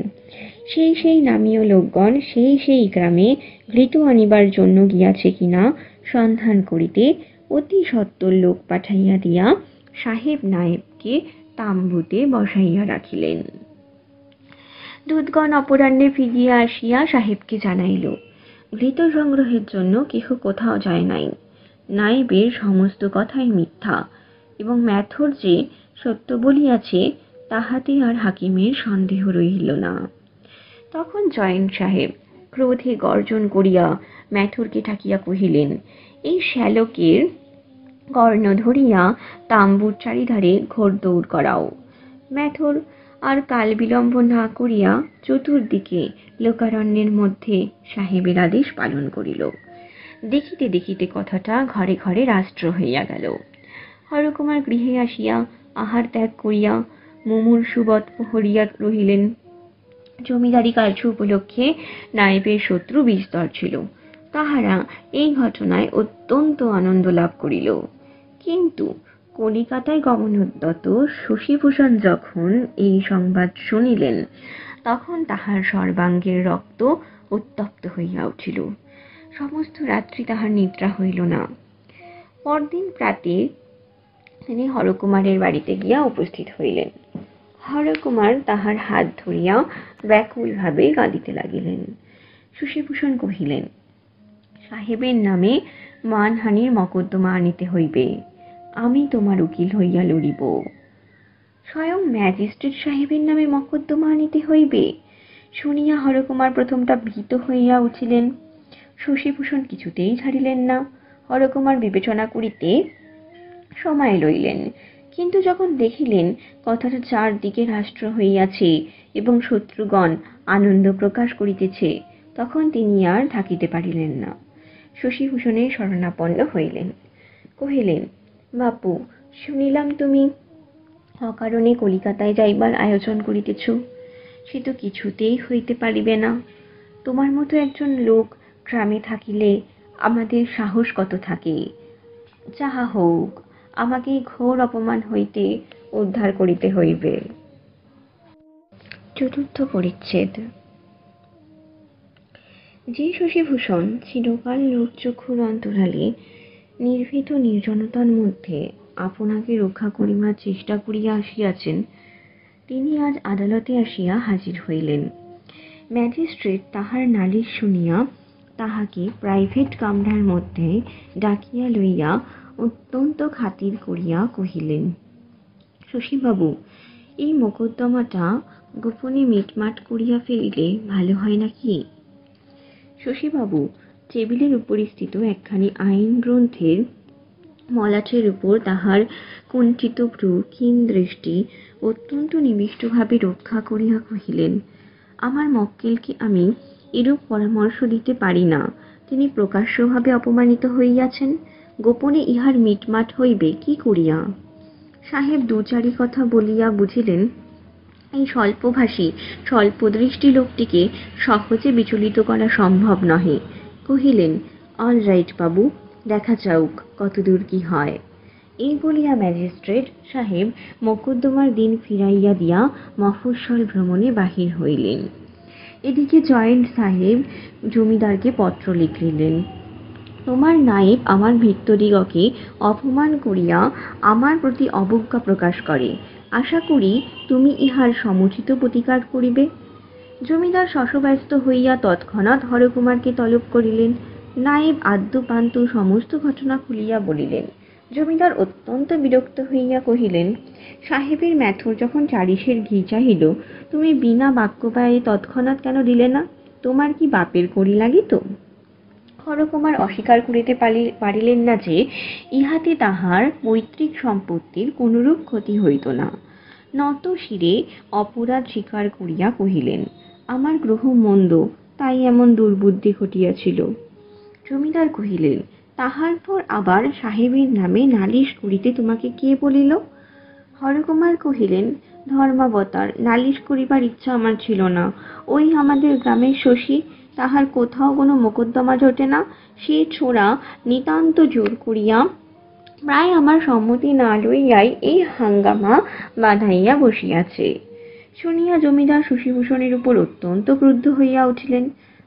সেই নামীয় লোকগণ সেই গ্রামে ঘৃত আনিবার জন্য গিয়াছে কিনা সন্ধান করিতে অতি সত্বর লোক পাঠাইয়া দিয়া সাহেব নায়েবকে তাম্বুতে বসাইয়া রাখিলেন। দূতগণ অপরাহ্নে ফিরিয়া আসিয়া সাহেবকে জানাইল, ঘৃত সংগ্রহের জন্য কেহ কোথাও যায় নাই। নায়েবের সমস্ত কথাই মিথ্যা এবং মেথর যে সত্য বলিয়াছে তাহাতে আর হাকিমের সন্দেহ রহিল না। তখন জয়েন্ট সাহেব ক্রোধে গর্জন করিয়া মেথরকে ঠাকিয়া কহিলেন, এই শ্যালকের কর্ণ ধরিয়া তাম্বুর চারিধারে ঘোড়দৌড় করাও। মেথর আর কাল বিলম্ব না করিয়া চতুর্দিকে লোকারণ্যের মধ্যে সাহেবের আদেশ পালন করিল। দেখিতে দেখিতে কথাটা ঘরে ঘরে রাষ্ট্র হইয়া গেল। হরকুমার গৃহে আসিয়া আহার ত্যাগ করিয়া মুমূর্ষুবৎ হরিয়া রহিলেন। জমিদারি কার্য উপলক্ষে নায়েবের শত্রু বিস্তর ছিল, তাহারা এই ঘটনায় অত্যন্ত আনন্দ লাভ করিল। কিন্তু কলিকাতায় গমনোদ্যত শশীভূষণ যখন এই সংবাদ শুনিলেন, তখন তাহার সর্বাঙ্গের রক্ত উত্তপ্ত হইয়া উঠিল। সমস্ত রাত্রি তাহার নিদ্রা হইল না। পরদিন প্রাতে তিনি হরকুমারের বাড়িতে গিয়া উপস্থিত হইলেন। হরকুমার তাহার হাত ধরিয়া ব্যাকুলভাবে কাঁদিতে লাগিলেন। শশীভূষণ কহিলেন, সাহেবের নামে মানহানির মকদ্দমা আনিতে হইবে, আমি তোমার উকিল হইয়া লড়িব। স্বয়ং ম্যাজিস্ট্রেট সাহেবের নামে মকদ্দমা আনিতে হইবে শুনিয়া হরকুমার প্রথমটা ভীত হইয়া উঠিলেন। শশীভূষণ কিছুতেই ছাড়িলেন না। হরকুমার বিবেচনা করিতে সময় লইলেন, কিন্তু যখন দেখিলেন কথাটা চারদিকে রাষ্ট্র হইয়াছে এবং শত্রুগণ আনন্দ প্রকাশ করিতেছে, তখন তিনি আর থাকিতে পারিলেন না। শশীভূষণের শরণাপন্ন হইলেন, কহিলেন, বাপু, শুনিলাম তুমি অকারণে কলিকাতায় যাইবার আয়োজন করিতেছ। সে তো কিছুতেই হইতে পারিবে না। তোমার মতো একজন লোক গ্রামে থাকিলে আমাদের সাহস কত থাকে। যাহা হোক, আমাকে ঘোর অপমান হইতে উদ্ধার করিতে হইবে। চতুর্থ পরিচ্ছেদ। যে শশীভূষণ চিরকাল লোকচক্ষুর অন্তরালে নির্ভীত নির্জনতার মধ্যে আপনাকে রক্ষা করিবার চেষ্টা করিয়া আসিয়াছেন, তিনি আজ আদালতে আসিয়া হাজির হইলেন। ম্যাজিস্ট্রেট তাহার নালিশ শুনিয়া তাহাকে প্রাইভেট কামরার মধ্যে ডাকিয়া লইয়া অত্যন্ত খাতির করিয়া কহিলেন, শশীবাবু, এই মোকদ্দমাটা গোপনে মিটমাট করিয়া ফেলিলে ভালো হয় নাকি? শশীবাবু টেবিলের উপরিস্থিত একখানি আইন গ্রন্থের মলাটের উপর তাহার কুণ্ঠিত ভ্রু ক্ষীণ দৃষ্টি অত্যন্ত নিবিষ্টভাবে রক্ষা করিয়া কহিলেন, আমার মক্কেলকে আমি এরূপ পরামর্শ দিতে পারি না। তিনি প্রকাশ্যভাবে অপমানিত হইয়াছেন, গোপনে ইহার মিটমাট হইবে কি করিয়া? সাহেব দু চারি কথা বলিয়া বুঝিলেন এই স্বল্পভাষী স্বল্পদৃষ্টি লোকটিকে সহজে বিচলিত করা সম্ভব নহে। কহিলেন, অল রাইট বাবু, দেখা যাউক কতদূর কি হয়। এই বলিয়া ম্যাজিস্ট্রেট সাহেব মোকদ্দমার দিন ফিরাইয়া দিয়া মফস্বল ভ্রমণে বাহির হইলেন। এদিকে জয়েন্ট সাহেব জমিদারকে পত্র লিখিলেন, তোমার নায়েব আমার ভৃত্যদিগকে অপমান করিয়া আমার প্রতি অবজ্ঞা প্রকাশ করে, আশা করি তুমি ইহার সমুচিত প্রতিকার করিবে। জমিদার শশব্যস্ত হইয়া তৎক্ষণাৎ হরকুমারকে তলব করিলেন। নায়েব আদ্যপান্ত সমস্ত ঘটনা খুলিয়া বলিলেন। জমিদার অত্যন্ত বিরক্ত হইয়া কহিলেন, সাহেবের ম্যাথর যখন 40 ঘি চাহিল, তুমি বিনা বাক্য ব্যয়ে তৎক্ষণাৎ কেন দিলে না? তোমার কি বাপের কড়ি লাগিত? হরকুমার অস্বীকার করিতে পারিলেন না যে ইহাতে তাহার পৈতৃক সম্পত্তির কোনরূপ ক্ষতি হইত না। নত শিরে অপরাধ স্বীকার করিয়া কহিলেন, আমার গ্রহ মন্দ, তাই এমন দুর্বুদ্ধি ঘটিয়াছিল। জমিদার কহিলেন, তাহার পর আবার সাহেবের নামে নালিশ করিতে তোমাকে কে বলিল? হরকুমার কহিলেন, ধর্মাবতার, নালিশ করিবার ইচ্ছা আমার ছিল না। ওই আমাদের গ্রামের শশী, তাহার কোথাও কোনো মোকদ্দমা জোটে না, সে ছোড়া নিতান্ত জোর করিয়া প্রায় আমার সম্মতি না লইয়াই এই হাঙ্গামা বাঁধাইয়া বসিয়াছে। শুনিয়া জমিদার শশীভূষণের উপর অত্যন্ত ক্রুদ্ধ হইয়া উঠিলেন।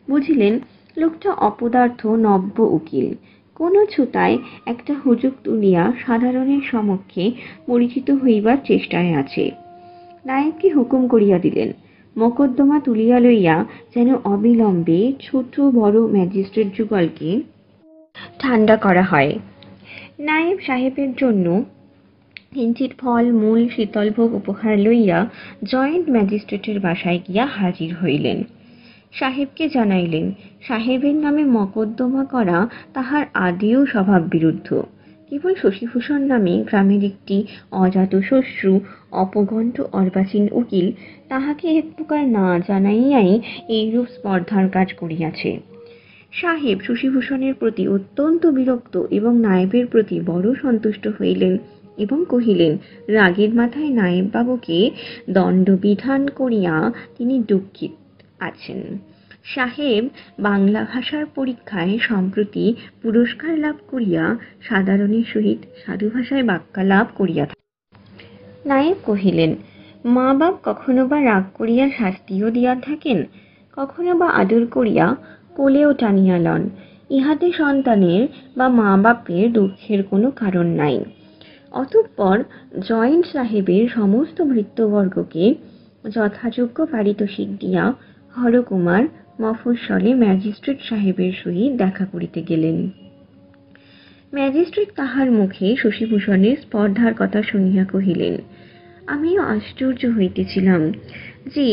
বুঝিলেন লোকটা অপদার্থ নব্য উকিল, কোনো ছুতায় একটা হুজুগ তুলিয়া সাধারণের সমক্ষে পরিচিত হইবার চেষ্টায় আছে। নায়েবকে হুকুম করিয়া দিলেন, মোকদ্দমা তুলিয়া লইয়া যেন অবিলম্বে ছোট বড় ম্যাজিস্ট্রেট যুগলকে ঠান্ডা করা হয়। নায়েব সাহেবের জন্য কিঞ্চিৎ ফল মূল শীতলভোগ উপহার লইয়া জয়েন্ট ম্যাজিস্ট্রেটের বাসায় গিয়া হাজির হইলেন। সাহেবকে জানাইলেন সাহেবের নামে মকদ্দমা করা তাহার আদিও স্বভাব বিরুদ্ধ। কেবল শশীভূষণ নামে গ্রামের একটি অজাতশত্রু অপগণ্ড অর্বাচীন উকিল তাহাকে এক প্রকার না জানাইয়াই এইরূপ স্পর্ধার কাজ করিয়াছে। সাহেব শশীভূষণের প্রতি অত্যন্ত বিরক্ত এবং নায়েবের প্রতি বড় সন্তুষ্ট হইলেন এবং কহিলেন, রাগের মাথায় নায়েব বাবুকে দণ্ডবিধান করিয়া তিনি দুঃখিত আছেন। সাহেব বাংলা ভাষার পরীক্ষায় সম্প্রতি পুরস্কার লাভ করিয়া সাধারণের সহিত সাধু ভাষায় বাক্যালাপ করিয়া থাকেন। নায়েব কহিলেন, মা বাপ কখনো বা রাগ করিয়া শাস্তিও দিয়া থাকেন, কখনো বা আদর করিয়া কোলেও টানিয়া লন। ইহাতে সন্তানের বা মা বাপের দুঃখের কোনো কারণ নাই। অতঃপর জয়েন্ট সাহেবের সমস্ত ভৃত্যবর্গকে যথাযোগ্য পারিতোষিক দিয়া হরকুমার মফস্বলে ম্যাজিস্ট্রেট সাহেবের সহিত দেখা করিতে গেলেন। ম্যাজিস্ট্রেট তাহার মুখে শশীভূষণের স্পর্ধার কথা শুনিয়া কহিলেন, আমিও আশ্চর্য হইতেছিলাম যে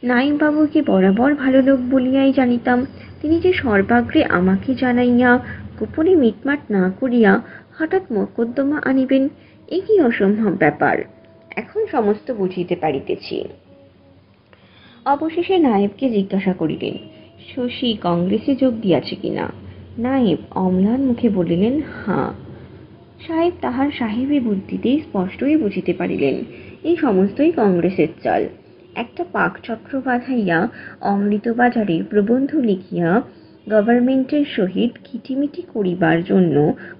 নায়েববাবুকে বরাবর ভালো লোক বলিয়াই জানিতাম, তিনি যে সর্বাগ্রে আমাকে জানাইয়া গোপনে মিটমাট না করিয়া হঠাৎ মোকদ্দমা আনিবেন, এ কি অসম্ভব ব্যাপার। এখন সমস্ত বুঝিতে পারিতেছি। অবশেষে নায়েবকে জিজ্ঞাসা করিলেন, শশী কংগ্রেসে যোগ দিয়াছে কিনা? নায়েব অম্লান মুখে বলিলেন, হাঁ। সাহেব তাহার সাহেবী বুদ্ধিতেই স্পষ্টই বুঝিতে পারিলেন এই সমস্তই কংগ্রেসের চাল। একটা পাকচক্র বাঁধাইয়া অমৃতবাজারে প্রবন্ধ লিখিয়া গভর্নমেন্টের সহিত খিটিমিটি করিবার জন্য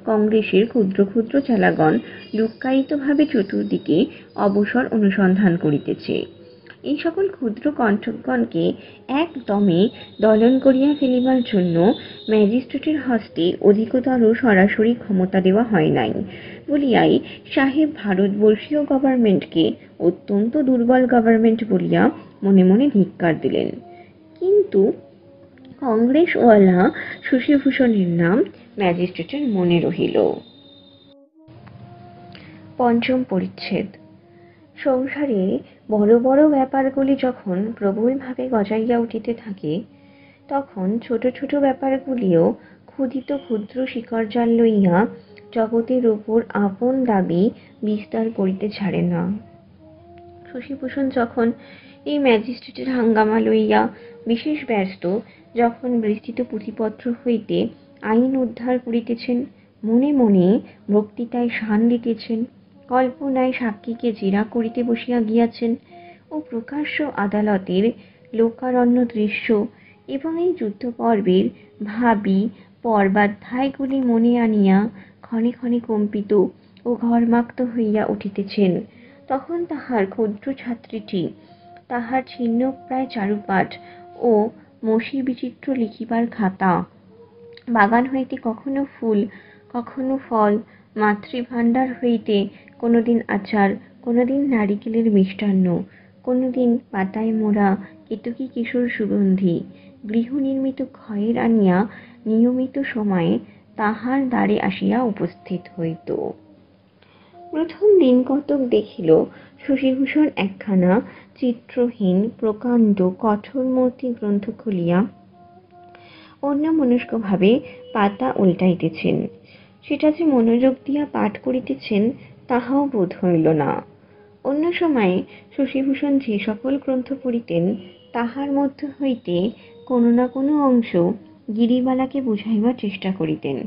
কংগ্রেসের ক্ষুদ্র ক্ষুদ্র চালাগণ লুক্কায়িতভাবে চতুর্দিকে অবসর অনুসন্ধান করিতেছে। এই সকল ক্ষুদ্র কণ্ঠকগণকে একদমে দলন করিয়া ফেলিবার জন্য ম্যাজিস্ট্রেটের হস্তে অধিকতর সরাসরি ক্ষমতা দেওয়া হয় নাই বলিয়াই সাহেব ভারতবর্ষীয় গভর্নমেন্টকে অত্যন্ত দুর্বল গভর্নমেন্ট বলিয়া মনে মনে ধিক্কার দিলেন। কিন্তু কংগ্রেসওয়ালা শশীভূষণের নাম ম্যাজিস্ট্রেটের মনে রহিল। পঞ্চম পরিচ্ছেদ। সংসারে বড় বড় ব্যাপারগুলি যখন প্রবলভাবে গজাইয়া উঠিতে থাকে, তখন ছোট ছোট ব্যাপারগুলিও ক্ষুধিত ক্ষুদ্র শিকড়জাল লইয়া জগতের উপর আপন দাবি বিস্তার করিতে ছাড়ে না। শশীভূষণ যখন এই ম্যাজিস্ট্রেটের হাঙ্গামা লইয়া বিশেষ ব্যস্ত, যখন বিস্তৃত পুঁথিপত্র হইতে আইন উদ্ধার করিতেছেন, মনে মনে বক্তৃতায় শান দিতেছেন, কল্পনায় সাক্ষীকে জেরা করিতে বসিয়া গিয়াছেন ও প্রকাশ্য আদালতের লোকারণ্য দৃশ্য এবং এই যুদ্ধ পর্বের ভাবি পর্বাধ্যায়গুলি মনে আনিয়া ক্ষণে ক্ষণে কম্পিত ও ঘর্মাক্ত হইয়া উঠিতেছেন, তখন তাহার ক্ষুদ্র ছাত্রীটি তাহার ছিন্নপ্রায় চারুপাঠ ও মসি বিচিত্র লিখিবার খাতা, বাগান হইতে কখনো ফুল কখনো ফল, মাতৃভাণ্ডার হইতে কোনোদিন আচার, কোনোদিন নারিকেলের মিষ্টান্ন, কোনোদিন পাতায় মোড়া কেতকী কিশোর সুগন্ধি গৃহ নির্মিত খয়ের আনিয়া নিয়মিত সময়ে তাহার দ্বারে আসিয়া উপস্থিত হইত। প্রথম দিন কতক দেখিল শশীভূষণ একখানা চিত্রহীন প্রকাণ্ড কঠোর মূর্তি গ্রন্থ খুলিয়া অন্যমনস্কভাবে পাতা উল্টাইতেছেন। সেটা যে মনোযোগ দিয়া পাঠ করিতেছেন তাহাও বোধ হইল না। অন্য সময়ে শশীভূষণ যে সকল গ্রন্থ পড়িতেন তাহার মধ্য হইতে কোনো না কোনো অংশ গিরিবালাকে বুঝাইবার চেষ্টা করিতেন,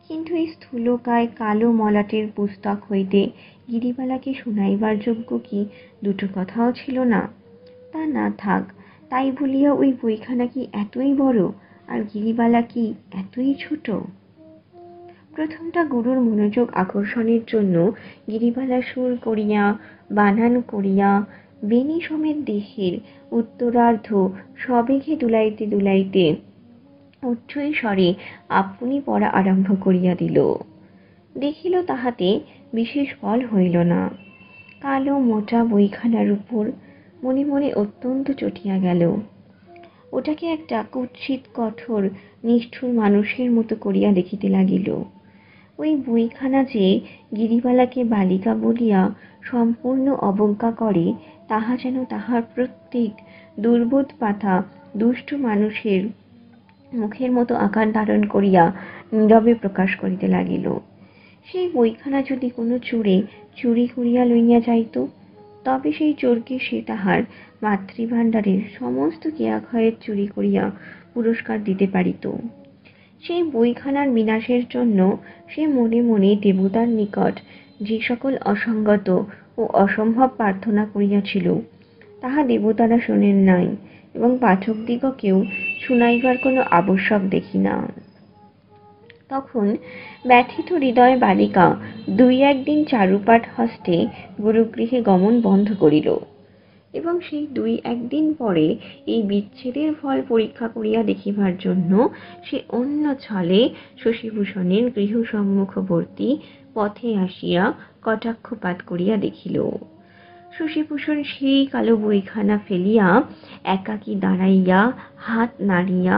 কিন্তু এই স্থূলকায় কালো মলাটের পুস্তক হইতে গিরিবালাকে শুনাইবার যোগ্য কি দুটো কথাও ছিল না। তা না থাক, তাই বলিয়া ওই বইখানা কি এতই বড় আর গিরিবালা কি এতই ছোট? প্রথমটা গুরুর মনোযোগ আকর্ষণের জন্য গিরিবালা সুর করিয়া বানান করিয়া বেণী সমেত দেহের উত্তরার্ধ সবেগে দুলাইতে দুলাইতে উচ্চ স্বরে আপনি পড়া আরম্ভ করিয়া দিল। দেখিল তাহাতে বিশেষ ফল হইল না। কালো মোটা বইখানার উপর মনে মনে অত্যন্ত চটিয়া গেল। ওটাকে একটা কুৎসিত কঠোর নিষ্ঠুর মানুষের মতো করিয়া দেখিতে লাগিল। ওই বইখানা যে গিরিবালাকে বালিকা বলিয়া সম্পূর্ণ অবজ্ঞা করে, তাহা যেন তাহার প্রত্যেক দুর্বোধ পাতা দুষ্ট মানুষের মুখের মতো আকার ধারণ করিয়া নীরবে প্রকাশ করিতে লাগিল। সেই বইখানা যদি কোনো চোরে চুরি করিয়া লইয়া যাইত, তবে সেই চোরকে সে তাহার মাতৃভাণ্ডারের সমস্ত কেয়াক্ষয়ের চুরি করিয়া পুরস্কার দিতে পারিত। সেই বইখানার বিনাশের জন্য সে মনে মনে দেবতার নিকট যে সকল অসঙ্গত ও অসম্ভব প্রার্থনা করিয়াছিল, তাহা দেবতারা শোনেন নাই এবং পাঠকদিগকেও শুনাইবার কোনো আবশ্যক দেখি না। তখন ব্যথিত হৃদয় বালিকা দুই একদিন চারুপাঠ হস্তে গুরুগৃহে গমন বন্ধ করিল এবং সেই দুই একদিন পরে এই বিচ্ছেদের ফল পরীক্ষা করিয়া দেখিবার জন্য সে অন্য ছলে শশীভূষণের গৃহ সম্মুখবর্তী পথে আসিয়া কটাক্ষপাত করিয়া দেখিল। শশীভূষণ সেই কালো বইখানা ফেলিয়া একাকী দাঁড়াইয়া হাত নাড়িয়া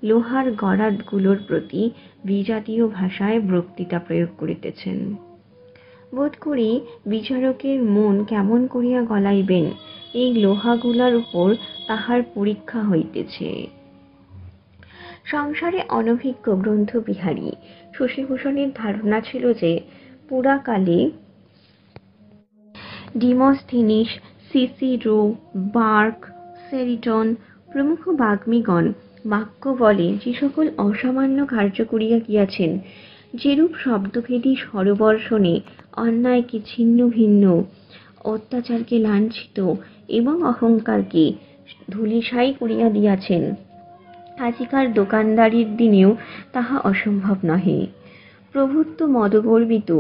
লোহার গরাদগুলোর প্রতি বিজাতীয় ভাষায় বক্তৃতা প্রয়োগ করিতেছেন। বোধ করি বিচারকের মন কেমন করিয়া গলাইবেন এই লোহাগুলার উপর তাহার পরীক্ষা হইতেছে। সংসারে অনভিজ্ঞ গ্রন্থবিহারী শশীভূষণের ধারণা ছিল যে পুরাকালে ডিমোস্থেনিস, সিসিরো, বার্ক, সেরিটন প্রমুখ বাগ্মীগণ বাক্য বলে যে সকল অসামান্য কার্য করিয়া গিয়াছেন, যেরূপ শব্দভেদী স্বরবর্ষণে অন্যায়কে ছিন্ন ভিন্ন, অত্যাচারকে লাঞ্ছিত এবং অহংকারকে ধূলিসাৎ করিয়া দিয়াছেন, আজিকার দোকানদারির দিনেও তাহা অসম্ভব নহে। প্রভুত্ব মদগর্বিত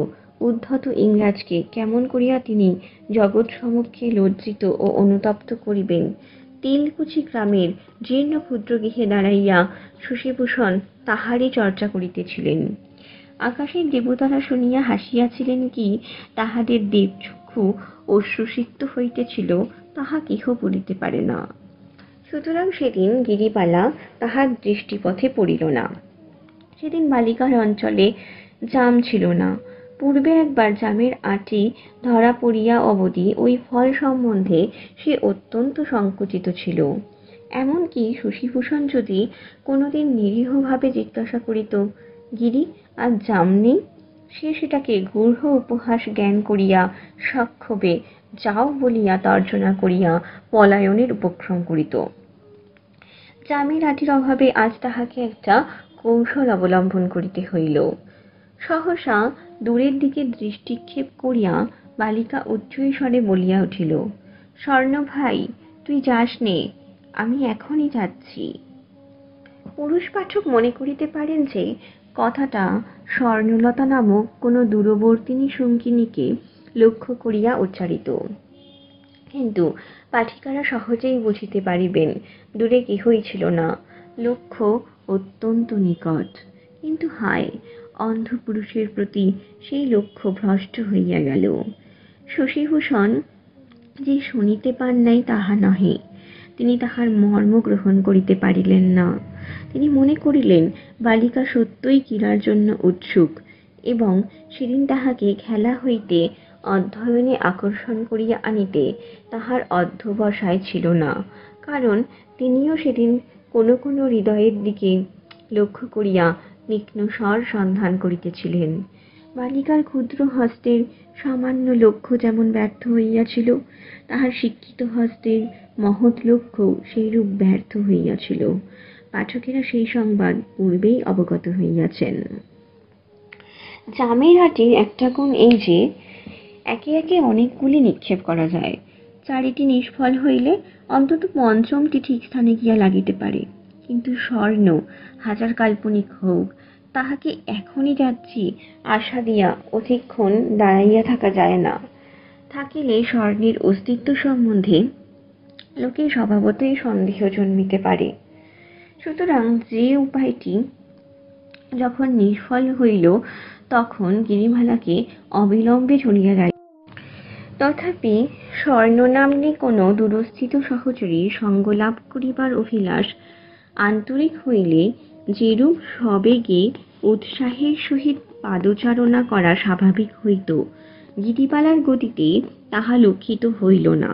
উদ্ধত ইংরাজকে কেমন করিয়া তিনি জগৎ সমক্ষে লজ্জিত ও অনুতপ্ত করিবেন, তিলকুচি গ্রামের জীর্ণ ক্ষুদ্র গৃহে দাঁড়াইয়া শশীভূষণ তাহারই চর্চা করিতেছিলেন। আকাশের দেবতারা শুনিয়া হাসিয়াছিলেন কি তাহাদের দেবচক্ষু অশ্রুসিক্ত হইতেছিল, তাহা কেহ বলিতে পারে না। সুতরাং সেদিন গিরিবালা তাহার দৃষ্টিপথে পড়িল না। সেদিন বালিকার অঞ্চলে জাম ছিল না। পূর্বে একবার জামের আঁটি ধরা পড়িয়া অবধি ওই ফল সম্বন্ধে সে অত্যন্ত সংকুচিত ছিল, এমনকি শশীভূষণ যদি কোনোদিন নিরীহভাবে জিজ্ঞাসা করিত, গিরি আজ জাম নেই, সে সেটাকে গূঢ় উপহাস জ্ঞান করিয়া সক্ষোভে যাও বলিয়া তর্জনা করিয়া পলায়নের উপক্রম করিত। জামের আটির অভাবে আজ তাহাকে একটা কৌশল অবলম্বন করিতে হইল। সহসা দূরের দিকে দৃষ্টিক্ষেপ করিয়া বালিকা উচ্চৈ স্বরে বলিয়া উঠিল, স্বর্ণ ভাই, তুই যাস নে, আমি এখনই যাচ্ছি। পুরুষ পাঠক মনে করিতে পারেন যে কথাটা স্বর্ণলতা নামক কোনো দূরবর্তিনী সঙ্গিনীকে লক্ষ্য করিয়া উচ্চারিত, কিন্তু পাঠিকারা সহজেই বুঝিতে পারিবেন দূরে কেহই ছিল না, লক্ষ্য অত্যন্ত নিকট। কিন্তু হায়, অন্ধ পুরুষের প্রতি সেই লক্ষ্য ভ্রষ্ট হইয়া গেল। শশীভূষণ যে শুনিতে পান নাই তাহা নহে, তিনি তাহার মর্ম গ্রহণ করিতে পারিলেন না। তিনি মনে করিলেন বালিকা সত্যই ক্রীড়ার জন্য উৎসুক, এবং সেদিন তাহাকে খেলা হইতে অধ্যয়নে আকর্ষণ করিয়া আনিতে তাহার অধ্যবসায় ছিল না, কারণ তিনিও সেদিন কোনো কোনো হৃদয়ের দিকে লক্ষ্য করিয়া নিম্নস্বর সন্ধান করিতেছিলেন। বালিকার ক্ষুদ্র হস্তের সামান্য লক্ষ্য যেমন ব্যর্থ হইয়াছিল, তাহার শিক্ষিত হস্তের মহৎ লক্ষ্য সেইরূপ ব্যর্থ হইয়াছিল। পাঠকেরা সেই সংবাদ পূর্বেই অবগত হইয়াছেন। জামের আটির একটা গুণ এই যে একে একে অনেকগুলি নিক্ষেপ করা যায়। চারিটি নিষ্ফল হইলে অন্তত পঞ্চমটি ঠিক স্থানে গিয়া লাগিতে পারে। কিন্তু স্বর্ণ হাজার কাল্পনিক হোক, তাহাকে এখনই যাচ্ছি আশা দিয়া অধিকক্ষণ দাঁড়াইয়া থাকা যায় না। থাকিলে স্বর্ণের অস্তিত্ব সম্বন্ধে লোকের স্বভাবতই সন্দেহ জন্মিতে পারে। সুতরাং যে উপায়টি যখন নিষ্ফল হইল, তখন গিরিবালাকে অবিলম্বে চলিয়া যায়। তথাপি স্বর্ণনাম্নী কোনো দূরস্থিত সহচরীর সঙ্গ লাভ করিবার অভিলাষ আন্তরিক হইলে যেরূপ সবেগে উৎসাহের সহিত পাদচারণা করা স্বাভাবিক হইত, গিরিবালার গতিতে তাহা লক্ষিত হইল না।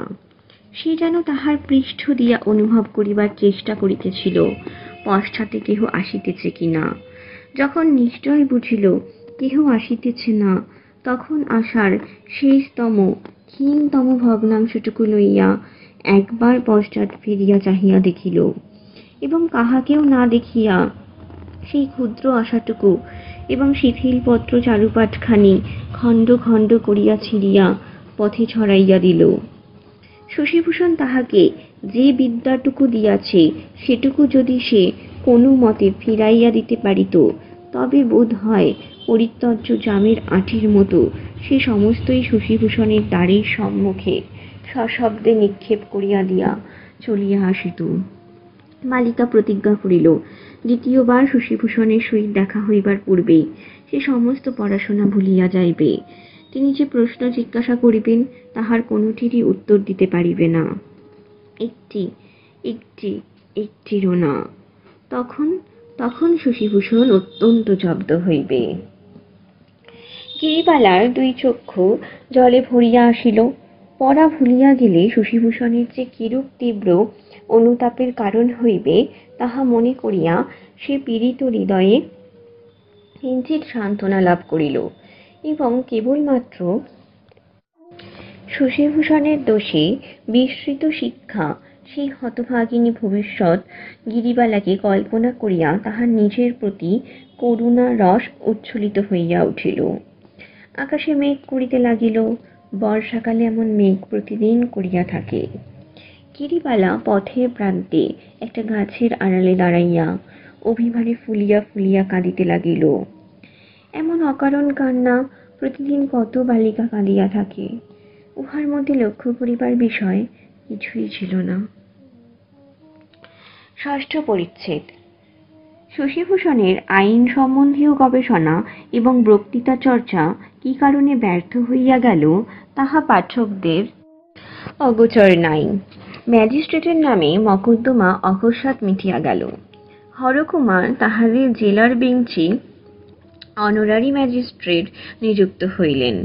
সে যেন তাহার পৃষ্ঠ দিয়া অনুভব করিবার চেষ্টা করিতেছিল পশ্চাতে কেহ আসিতেছে কিনা। যখন নিশ্চয় বুঝিল কেহ আসিতেছে না, তখন আশার শেষতম ক্ষীণতম ভগ্নাংশটুকু লইয়া একবার পশ্চাৎ ফিরিয়া চাহিয়া দেখিল, এবং কাহাকেও না দেখিয়া সেই ক্ষুদ্র আশাটুকু এবং শিথিল পত্র চারুপাঠখানি খণ্ড খণ্ড করিয়া ছিঁড়িয়া পথে ছড়াইয়া দিল। শশীভূষণ তাহাকে যে বিদ্যাটুকু দিয়াছে সেটুকু যদি সে কোনো মতে ফিরাইয়া দিতে পারিত, তবে বোধ হয় পরিত্যজ্য জামের আঁটির মতো সে সমস্তই শশীভূষণের দ্বারের সম্মুখে সশব্দে নিক্ষেপ করিয়া দিয়া চলিয়া আসিত। বালিকা প্রতিজ্ঞা করিল, দ্বিতীয়বার শশীভূষণের সহিত দেখা হইবার পূর্বেই সে সমস্ত পড়াশোনা ভুলিয়া যাইবে। তিনি যে প্রশ্ন জিজ্ঞাসা করিবেন তাহার কোনোটিরই উত্তর দিতে পারিবে না, একটিরও না। তখন শশীভূষণ অত্যন্ত জব্দ হইবে। গিরিবালার দুই চক্ষু জলে ভরিয়া আসিল। পড়া ভুলিয়া গেলে শশীভূষণের যে কিরূপ তীব্র অনুতাপের কারণ হইবে তাহা মনে করিয়া সে পীড়িত হৃদয়ে কিঞ্চিৎ সান্ত্বনা লাভ করিল, এবং কেবলমাত্র শশীভূষণের দোষে বিস্মৃত শিক্ষা সেই হতভাগিনী ভবিষ্যৎ গিরিবালাকে কল্পনা করিয়া তাহার নিজের প্রতি করুণা রস উচ্ছ্বলিত হইয়া উঠিল। আকাশে মেঘ করিতে লাগিল। বর্ষাকালে এমন মেঘ প্রতিদিন করিয়া থাকে। গিরিবালা পথের প্রান্তে একটা গাছের আড়ালে দাঁড়াইয়া অভিমানে ফুলিয়া ফুলিয়া কাঁদিতে লাগিল। এমন অকারণ কান্না প্রতিদিন কত বালিকা কাঁদিয়া থাকে, উহার মধ্যে লক্ষ্য করিবার বিষয় কিছুই ছিল না। ষষ্ঠ পরিচ্ছেদ। শশীভূষণের আইন সম্বন্ধীয় গবেষণা এবং বক্তৃতা চর্চা কি কারণে ব্যর্থ হইয়া গেল তাহা পাঠকদের অগোচর নাই। ম্যাজিস্ট্রেটের নামে মকদ্দমা অকস্মাৎ মিটিয়া গেল। হরকুমার তাহাদের জেলার বেঞ্চে অনারারি ম্যাজিস্ট্রেট নিযুক্ত হইলেন।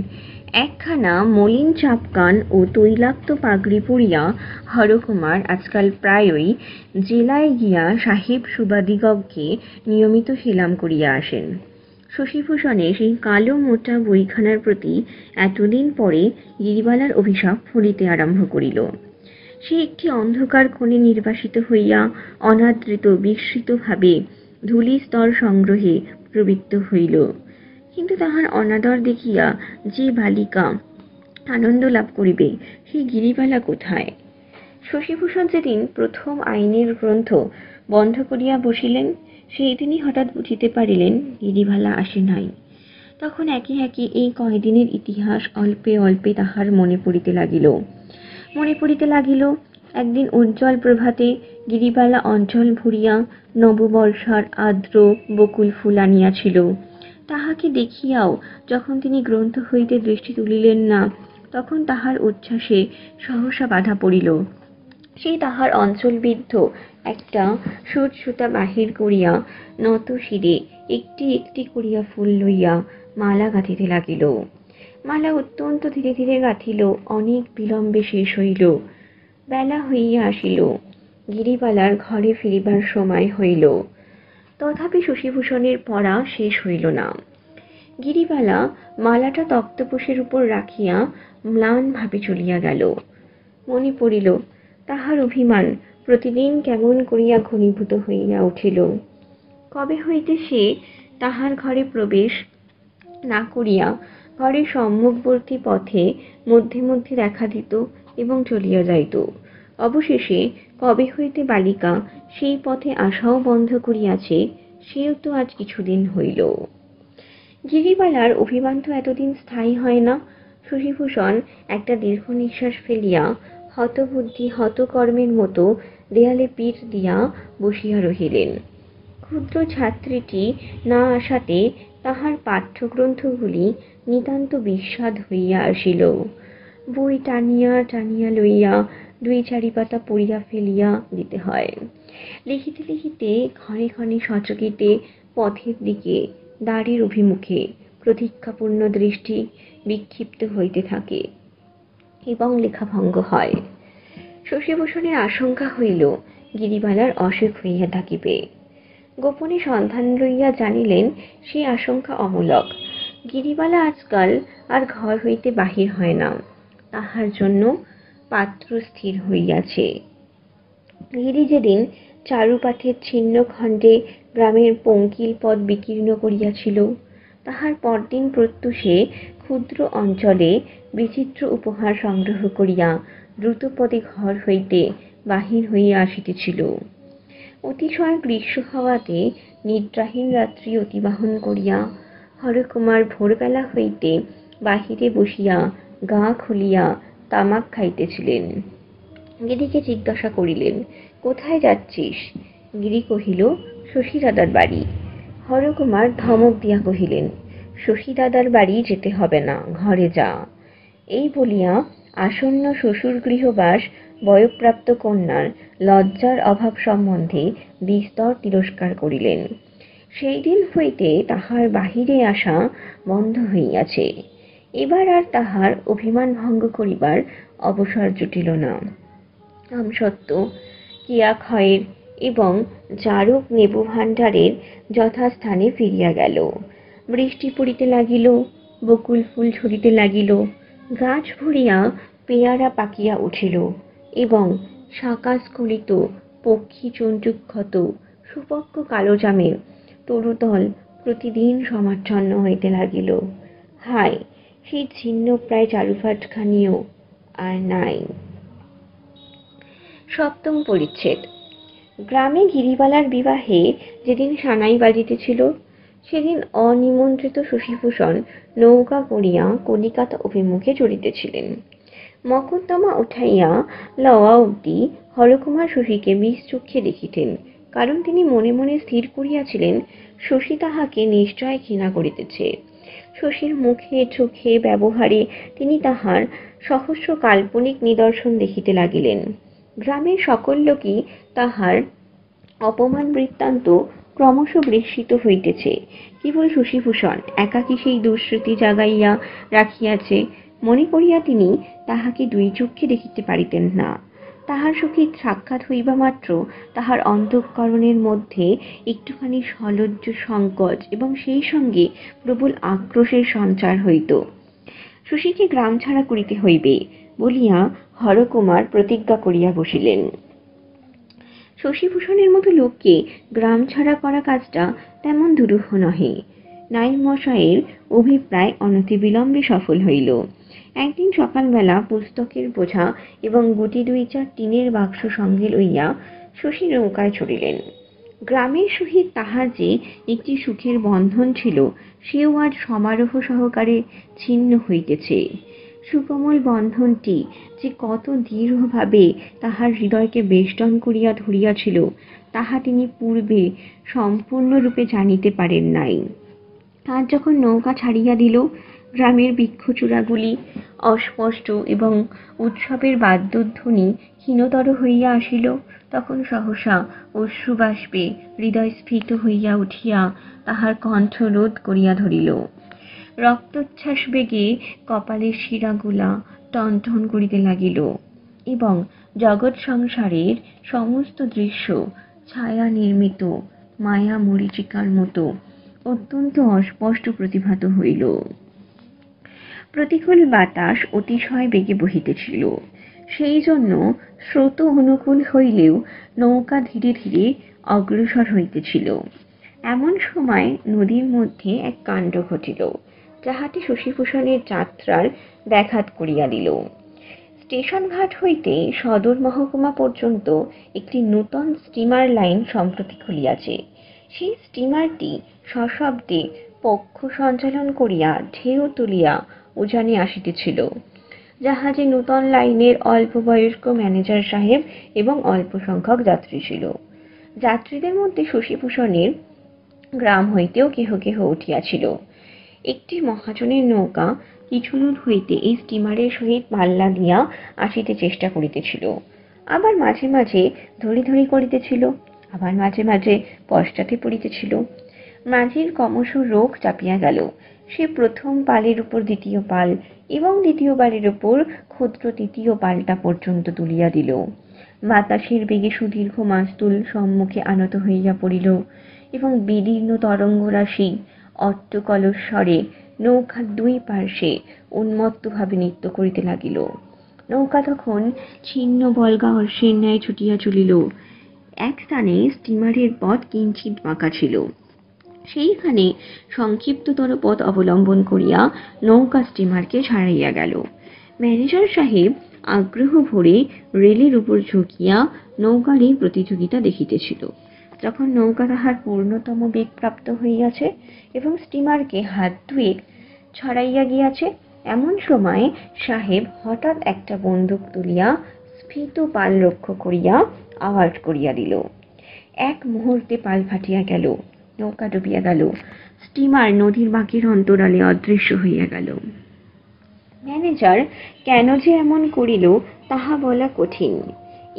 একখানা মলিন চাপকান ও তৈলাক্ত পাগড়ি পরিয়া হরকুমার আজকাল প্রায়ই জেলায় গিয়া সাহেব সুবাদিগকে নিয়মিত সেলাম করিয়া আসেন। শশীভূষণের সেই কালো মোটা বইখানার প্রতি এতদিন পরে গিরিবালার অভিশাপ ফলিতে আরম্ভ করিল। সে একটি অন্ধকার কোণে নির্বাসিত হইয়া অনাদৃত বিস্মৃতভাবে ধূলিস্তর সংগ্রহে প্রবৃত্ত হইল। কিন্তু তাহার অনাদর দেখিয়া যে বালিকা আনন্দ লাভ করিবে, সেই গিরিবালা কোথায়? শশীভূষণ যেদিন প্রথম আইনের গ্রন্থ বন্ধ করিয়া বসিলেন, সেই দিনই হঠাৎ বুঝিতে পারিলেন গিরিবালা আসে নাই। তখন একে একে এই কয়দিনের ইতিহাস অল্পে অল্পে তাহার মনে পড়িতে লাগিল। একদিন উজ্জ্বল প্রভাতে গিরিবালা অঞ্চল ভরিয়া নববর্ষার আর্দ্র বকুল ফুল আনিয়াছিল। তাহাকে দেখিয়াও যখন তিনি গ্রন্থ হইতে দৃষ্টি তুলিলেন না, তখন তাহার উচ্ছ্বাসে সহসা বাধা পড়িল। সেই তাহার অঞ্চলবিদ্ধ একটা সুতা বাহির করিয়া নত শিরে একটি একটি করিয়া ফুল লইয়া মালা গাঁথিতে লাগিল। মালা অত্যন্ত ধীরে ধীরে গাঁথিল, অনেক বিলম্বে শেষ হইল। বেলা হইয়া আসিল, গিরিবালার ঘরে ফিরিবার সময় হইল। তথাপি শশীভূষণের পড়া শেষ হইল না। গিরিবালা মালাটা তক্তপোশের উপর রাখিয়া ম্লান ভাবে চলিয়া গেল। মনে পড়িল তাহার অভিমান প্রতিদিন কেমন করিয়া ঘনীভূত হইয়া উঠিল। কবে হইতে সে তাহার ঘরে প্রবেশ না করিয়া ঘরের সম্মুখবর্তী পথে মধ্যে মধ্যে দেখা দিত এবং চলিয়া যাইত। অবশেষে কবে হইতে বালিকা সেই পথে আসাও বন্ধ করিয়াছে, সেও তো আজ কিছুদিন হইল। গিরিবালার অভিমান তো এতদিন স্থায়ী হয় না। শশীভূষণ একটা দীর্ঘ নিঃশ্বাস ফেলিয়া হতবুদ্ধি হতকর্মের মতো দেয়ালে পিঠ দিয়া বসিয়া রহিলেন। ক্ষুদ্র ছাত্রীটি না আসাতে তাহার পাঠ্যগ্রন্থগুলি নিতান্ত বিস্বাদ হইয়া আসিল। বই টানিয়া টানিয়া লইয়া ২-৪ পাতা পড়িয়া ফেলিয়া দিতে হয়। লিখিতে লিখিতে ক্ষণে ক্ষণে সচকিতে পথের দিকে দ্বারের অভিমুখে প্রতীক্ষাপূর্ণ দৃষ্টি বিক্ষিপ্ত হইতে থাকে এবং লেখাভঙ্গ হয়। শশীভূষণের আশঙ্কা হইল গিরিবালার অসুখ হইয়া থাকিবে। গোপনে সন্ধান লইয়া জানিলেন সেই আশঙ্কা অমূলক। গিরিবালা আজকাল আর ঘর হইতে বাহির হয় না। তাহার জন্য পাত্র স্থির হইয়াছে। গিরি যেদিন চারুপাঠের ছিন্ন খণ্ডে গ্রামের পঙ্কিল পথ বিকীর্ণ করিয়াছিল, তাহার পরদিন প্রত্যুষে ক্ষুদ্র অঞ্চলে বিচিত্র উপহার সংগ্রহ করিয়া দ্রুতপদে ঘর হইতে বাহির হইয়া আসিতেছিল। অতিশয় গ্রীষ্ম হওয়াতে নিদ্রাহীন রাত্রি অতিবাহন করিয়া হরকুমার ভোরবেলা হইতে বাহিরে বসিয়া গা খুলিয়া তামাক খাইতেছিলেন। গিরিকে জিজ্ঞাসা করিলেন, কোথায় যাচ্ছিস? গিরি কহিল, শশীদাদার বাড়ি। হরকুমার ধমক দিয়া কহিলেন, শশীদাদার বাড়ি যেতে হবে না, ঘরে যা। এই বলিয়া আসন্ন শ্বশুর গৃহবাস বয়ঃপ্রাপ্ত কন্যার লজ্জার অভাব সম্বন্ধে বিস্তর তিরস্কার করিলেন। সেই দিন হইতে তাহার বাহিরে আসা বন্ধ হইয়াছে। এবার আর তাহার অভিমান ভঙ্গ করিবার অবসর জুটিল না। আমসত্ত্ব, কিয়াখয়ের এবং জারক নেবু ভাণ্ডারের যথাস্থানে ফিরিয়া গেল। বৃষ্টি পড়িতে লাগিল, বকুল ফুল ঝরিতে লাগিল, গাছ ভরিয়া পেয়ারা পাকিয়া উঠিল এবং শাঁকাস্খলিত পক্ষী চঞ্চুক্ষত সুপক্ক কালো জামের তরুদল প্রতিদিন সমাচ্ছন্ন হইতে লাগিল। হায়, সেই ছিন্ন প্রায় চারুপাঠখানিও আর নাই। সপ্তম পরিচ্ছেদ। গ্রামে গিরিবালার বিবাহে যেদিন সানাই বাজিতেছিল, সেদিন অনিমন্ত্রিত শশীভূষণ নৌকা করিয়া কলিকাতা অভিমুখে চলিতেছিলেন। মকদ্দমা উঠাইয়া লওয়া অবধি হরকুমার শশীকে বিষচক্ষে দেখিতেন, কারণ তিনি মনে মনে স্থির করিয়াছিলেন শশী তাহাকে নিশ্চয় ঘৃণা করিতেছে। শশীর মুখে চোখে ব্যবহারে তিনি তাহার সহস্র কাল্পনিক নিদর্শন দেখিতে লাগিলেন। গ্রামের সকল লোকই তাহার অপমান বৃত্তান্ত ক্রমশ বিস্মিত হইতেছে। কেবল শশীভূষণ একাকী সেই দুঃস্মৃতি জাগাইয়া রাখিয়াছে মনে করিয়া তিনি তাহাকে দুই চক্ষে দেখিতে পারিতেন না। তাহার সহিত সাক্ষাৎ হইবা মাত্র তাহার অন্তঃকরণের মধ্যে একটুখানি সলজ্জ সংকোচ এবং সেই সঙ্গে প্রবল আক্রোশের সঞ্চার হইত। শশীকে গ্রাম ছাড়া করিতে হইবে বলিয়া হরকুমার প্রতিজ্ঞা করিয়া বসিলেন। শশীভূষণের মতো লোককে গ্রাম ছাড়া করা কাজটা তেমন দুরূহ নহে। নায়েব মশায়ের অভিপ্রায় অনতিবিলম্বে সফল হইল। একদিন সকালবেলা পুস্তকের বোঝা এবং গুটি 2-4 টিনের বাক্স সঙ্গে লইয়া শশী নৌকায় চড়িলেন। গ্রামের সহিত তাহার যে একটি সুখের বন্ধন ছিল সেও আজ সমারোহ সহকারে ছিন্ন হইতেছে। সুকোমল বন্ধনটি যে কত দৃঢ়ভাবে তাহার হৃদয়কে বেষ্টন করিয়া ধরিয়াছিল তাহা তিনি পূর্বে সম্পূর্ণরূপে জানিতে পারেন নাই। আজ যখন নৌকা ছাড়িয়া দিল, গ্রামের বৃক্ষচূড়াগুলি অস্পষ্ট এবং উৎসবের বাদ্যধ্বনি ক্ষীণতর হইয়া আসিল, তখন সহসা অশ্রুবাষ্পে হৃদয় স্ফীত হইয়া উঠিয়া তাহার কণ্ঠ রোধ করিয়া ধরিল। রক্তোচ্ছ্বাস বেগে কপালের শিরাগুলা টনটন করিতে লাগিল এবং জগৎ সংসারের সমস্ত দৃশ্য ছায়া নির্মিত মায়া মরীচিকার মতো অত্যন্ত অস্পষ্ট প্রতিভাত হইল। প্রতিকূল বাতাস অতিশয় বেগে বহিতেছিল, সেই জন্য স্রোত অনুকূল হইলেও নৌকা ধীরে ধীরে অগ্রসর হইতেছিল। এমন সময় নদীর মধ্যে এক কাণ্ড ঘটিল, যাহাতে শশীভূষণের যাত্রার ব্যাঘাত করিয়া দিল। স্টেশন ঘাট হইতে সদর মহকুমা পর্যন্ত একটি নূতন স্টিমার লাইন সম্প্রতি খুলিয়াছে। সেই স্টিমারটি সশব্দে পক্ষ সঞ্চালন করিয়া ঢেউ তুলিয়া উজানে আসিতেছিল। জাহাজে নূতন লাইনের অল্প বয়স্ক ম্যানেজার সাহেব এবং অল্প সংখ্যক যাত্রী ছিল। যাত্রীদের মধ্যে শশীভূষণের গ্রাম হইতেও কেহ কেহ উঠিয়াছিল। একটি মহাজনের নৌকা কিছু দূর হইতে এই স্টিমারের সহিত পাল্লা দিয়া আসিতে চেষ্টা করিতেছিল, আবার মাঝে মাঝে ধরি করিতেছিল, আবার মাঝে মাঝে পশ্চাতে পড়িতেছিল। মাঝির ক্রমশ রোগ চাপিয়া গেল। সে প্রথম পালের উপর দ্বিতীয় পাল এবং দ্বিতীয় পালের উপর ক্ষুদ্র তৃতীয় পালটা পর্যন্ত তুলিয়া দিল। বাতাসের বেগে সুদীর্ঘ মাস্তুল সম্মুখে আনত হইয়া পড়িল এবং বিদীর্ণ তরঙ্গরাশি অট্টকলস্বরে নৌকার দুই পার্শ্বে উন্মত্তভাবে নৃত্য করিতে লাগিল। নৌকা তখন ছিন্ন বল্গা অশ্বের ন্যায় ছুটিয়া চলিল। এক স্থানে স্টিমারের পথ কিঞ্চিৎ বাঁকা ছিল, সেইখানে সংক্ষিপ্ততর পথ অবলম্বন করিয়া নৌকা স্টিমারকে ছাড়াইয়া গেল। ম্যানেজার সাহেব আগ্রহ ভরে রেলের উপর ঝুঁকিয়া নৌকার এই প্রতিযোগিতা দেখিতেছিল। যখন নৌকা তাহার পূর্ণতম বেগ প্রাপ্ত হইয়াছে এবং স্টিমারকে হাত 2 ছড়াইয়া গিয়াছে, এমন সময় সাহেব হঠাৎ একটা বন্দুক তুলিয়া স্ফীত পাল লক্ষ্য করিয়া আওয়াজ করিয়া দিল। এক মুহূর্তে পাল ফাটিয়া গেল, নৌকা ডুবিয়া গেল, স্টিমার নদীর বাঁকের অন্তরালে অদৃশ্য হইয়া গেল। ম্যানেজার কেন যে এমন করিল তাহা বলা কঠিন।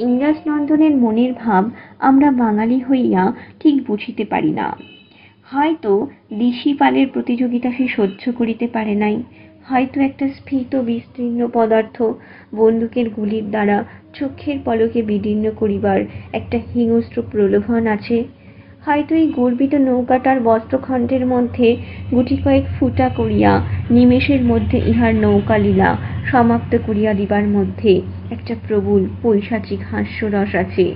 ইংরাজ নন্দনের মনের ভাব আমরা বাঙালি হইয়া ঠিক বুঝিতে পারি না। হয়তো দিশি পালের প্রতিযোগিতা সে সহ্য করিতে পারে নাই, হয়তো একটা স্ফীত বিস্তীর্ণ পদার্থ বন্দুকের গুলির দ্বারা চোখের পলকে বিদীর্ণ করিবার একটা হিংস্র প্রলোভন আছে, হয়তো এই গর্বিত নৌকাটার বস্ত্রখণ্ডের মধ্যে গুটি কয়েক ফুটা করিয়া নিমেষের মধ্যে ইহার নৌকা লীলা সমাপ্ত করিয়া দিবার মধ্যে একটা প্রবল পৈশাচিক হাস্যরস আছে।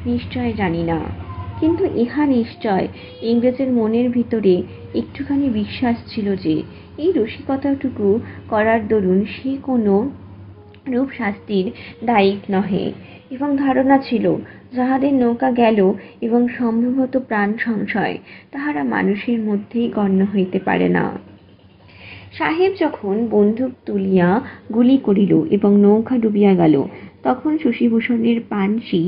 নিশ্চয় জানি না, কিন্তু ইহা নিশ্চয় ইংরেজের মনের ভিতরে একটুখানি বিশ্বাস ছিল যে এই রসিকতাটুকু করার দরুন সে কোনো রূপ শাস্তির দায়িক নহে, এবং ধারণা ছিল যাহাদের নৌকা গেল এবং সম্ভবত প্রাণ সংশয়, তাহারা মানুষের মধ্যেই গণ্য হইতে পারে না। সাহেব যখন বন্দুক তুলিয়া গুলি করিল এবং নৌকা ডুবিয়া গেল, তখন শশীভূষণের পানসি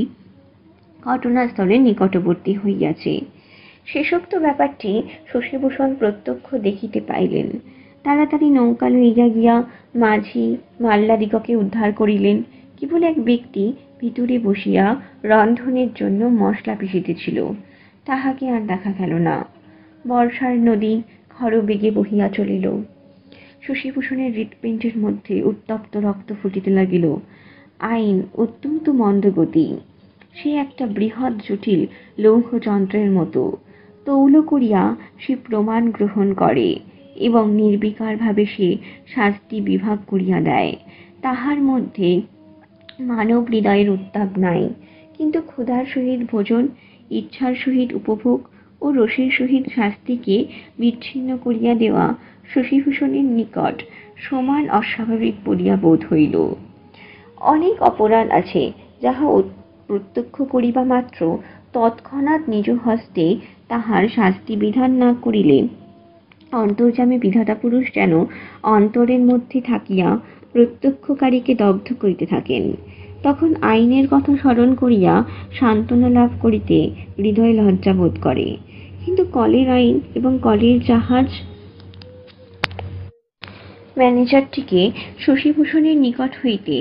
ঘটনাস্থলের নিকটবর্তী হইয়াছে। শেষোক্ত ব্যাপারটি শশীভূষণ প্রত্যক্ষ দেখিতে পাইলেন। তাড়াতাড়ি নৌকা লইয়া গিয়া মাঝি মাল্লাদিগকে উদ্ধার করিলেন। কেবল এক ব্যক্তি ভিতরে বসিয়া রন্ধনের জন্য মশলা পিষিতেছিল। তাহাকে আর দেখা গেল না। বর্ষার নদী খরবেগে বহিয়া চলিল। শশীভূষণের হৃৎপিণ্ডের মধ্যে উত্তপ্ত রক্ত ফুটিতে লাগিল। আইন অত্যন্ত মন্দগতি। সে একটা বৃহৎ জটিল লৌহযন্ত্রের মতো তৌল করিয়া সে প্রমাণ গ্রহণ করে এবং নির্বিকারভাবে সে শাস্তি বিভাগ করিয়া দেয়। তাহার মধ্যে মানব হৃদয়ের উত্তাপ নাই, কিন্তু ক্ষুধার সহিত ভোজন, ইচ্ছার সহিত উপভোগ ও রসের সহিত শাস্তিকে বিচ্ছিন্ন করিয়া দেওয়া শশীভূষণের নিকট সমান অস্বাভাবিক বলিয়া বোধ হইল। অনেক অপরাধ আছে যাহা প্রত্যক্ষ করিবা মাত্র তৎক্ষণাৎ নিজ হস্তে তাহার শাস্তি বিধান না করিলে অন্তর্যামী বিধাতা পুরুষ যেন অন্তরের মধ্যে থাকিয়া প্রত্যক্ষকারীকে দগ্ধ করিতে থাকেন। তখন আইনের কথা স্মরণ করিয়া সান্ত্বনা লাভ করিতে হৃদয় লজ্জা বোধ করে। কিন্তু কলের আইন এবং কলের জাহাজ ম্যানেজারটিকে শশীভূষণের নিকট হইতে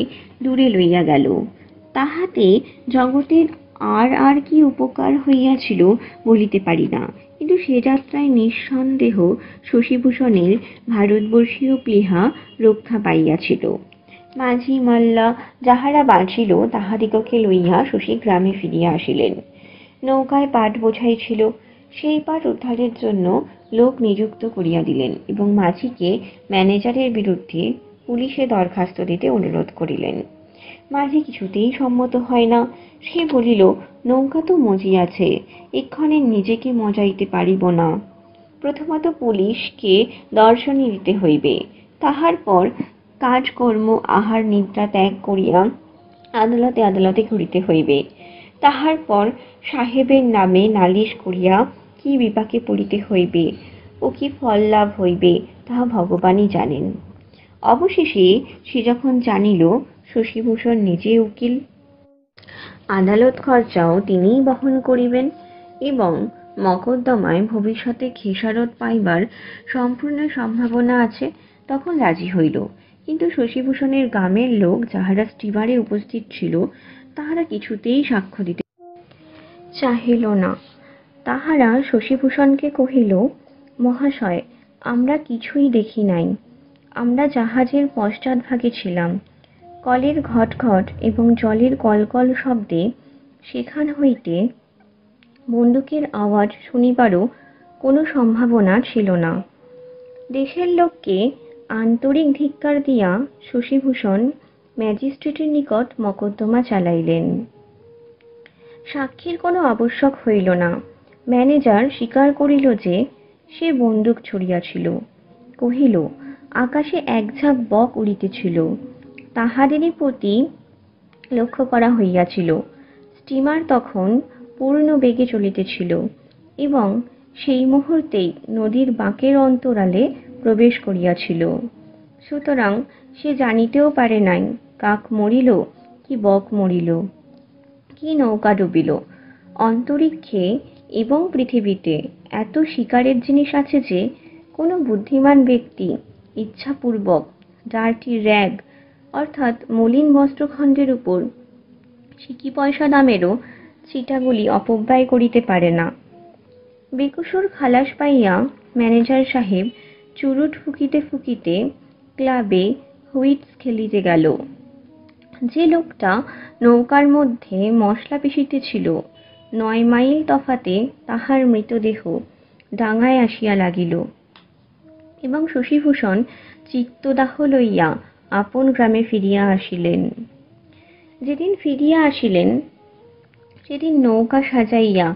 দূরে লইয়া গেল। তাহাতে জগতের আর কি উপকার হইয়াছিল বলিতে পারি না, কিন্তু সে যাত্রায় নিঃসন্দেহ শশীভূষণের ভারতবর্ষীয় প্লীহা রক্ষা পাইয়াছিল। মাঝি মাল্লা যাহারা বাঁচিল তাহাদিগকে লইয়া শশী গ্রামে ফিরিয়া আসিলেন। নৌকায় পাট বোঝাই ছিল, সেই পাট উদ্ধারের জন্য লোক নিযুক্ত করিয়া দিলেন এবং মাঝিকে ম্যানেজারের বিরুদ্ধে পুলিশে দরখাস্ত দিতে অনুরোধ করিলেন। মাঝি কিছুতেই সম্মত হয় না। সে বলিল, নৌকা তো মজিয়াছে, এক্ষণে নিজেকে মজাইতে পারিব না। প্রথমত পুলিশকে দর্শনী দিতে হইবে, তাহার পর কাজকর্ম আহার নিদ্রা ত্যাগ করিয়া আদালতে আদালতে ঘুরিতে হইবে, তাহার পর সাহেবের নামে নালিশ করিয়া কি বিপাকে পড়িতে হইবে ও কি ফল লাভ হইবে তাহা ভগবানই জানেন। অবশেষে সে যখন জানিল শশীভূষণ নিজে উকিল, আদালত খরচাও তিনিই বহন করিবেন এবং মকদ্দমায় ভবিষ্যতে খেসারত পাইবার সম্পূর্ণ সম্ভাবনা আছে, তখন রাজি হইল। কিন্তু শশীভূষণের গ্রামের লোক যাহারা স্টিমারে উপস্থিত ছিল তাহারা কিছুতেই সাক্ষ্য দিতে চাহিল না। তাহারা শশীভূষণকে কহিল, মহাশয়, আমরা কিছুই দেখি নাই, আমরা জাহাজের পশ্চাৎভাগে ছিলাম। কলের ঘটঘট এবং জলের কলকল শব্দে সেখান হইতে বন্দুকের আওয়াজ শুনিবারও কোনো সম্ভাবনা ছিল না। দেশের লোককে আন্তরিক ধিক্কার দিয়া শশীভূষণ ম্যাজিস্ট্রেটের নিকট মকদ্দমা চালাইলেন। সাক্ষীর কোনো আবশ্যক হইল না। ম্যানেজার স্বীকার করিল যে সে বন্দুক ছুড়িয়াছিল। কহিল, আকাশে এক ঝাঁক বক উড়িতেছিল, তাহাদেরই প্রতি লক্ষ্য করা হইয়াছিল। স্টিমার তখন পূর্ণ বেগে চলিতেছিল এবং সেই মুহূর্তেই নদীর বাঁকের অন্তরালে প্রবেশ করিয়াছিল। সুতরাং সে জানিতেও পারে নাই কাক মরিল কি বক মরিল, কি নৌকা ডুবিল। অন্তরিক্ষে এবং পৃথিবীতে এত শিকারের জিনিস আছে যে কোনো বুদ্ধিমান ব্যক্তি ইচ্ছাপূর্বক ডার্টি র্যাগ অর্থাৎ মলিন বস্ত্রখণ্ডের উপর সিকি পয়সা দামেরও ছিটাগুলি অপব্যয় করিতে পারে না। বেকসুর খালাস পাইয়া ম্যানেজার সাহেব চুরুট ফুকিতে ফুকিতে ক্লাবে হুইটস খেলিতে গেল। যে লোকটা নৌকার মধ্যে মশলা পিষিতেছিল 9 মাইল তফাতে তাহার মৃতদেহ ডাঙায় আসিয়া লাগিল এবং শশীভূষণ চিত্তদাহ লইয়া আপন গ্রামে ফিরিয়া আসিলেন। যেদিন ফিরিয়া আসিলেন সেদিন নৌকা সাজাইয়া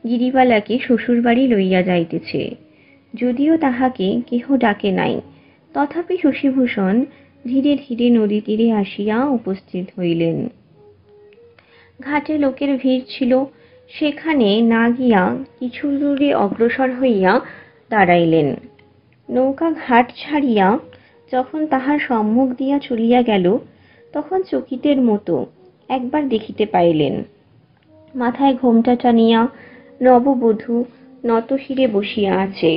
গিরিবালাকে শ্বশুরবাড়ি লইয়া যাইতেছে। যদিও তাহাকে কেহ ডাকে নাই, তথাপি শশীভূষণ ধীরে ধীরে নদী তীরে আসিয়া উপস্থিত হইলেন। ঘাটে লোকের ভিড় ছিল, সেখানে না গিয়া কিছু দূরে অগ্রসর হইয়া দাঁড়াইলেন। নৌকা ঘাট ছাড়িয়া যখন তাহার সম্মুখ দিয়া চলিয়া গেল, তখন চকিতের মতো একবার দেখিতে পাইলেন মাথায় ঘোমটা টানিয়া নববধূ নতশিরে বসিয়া আছে।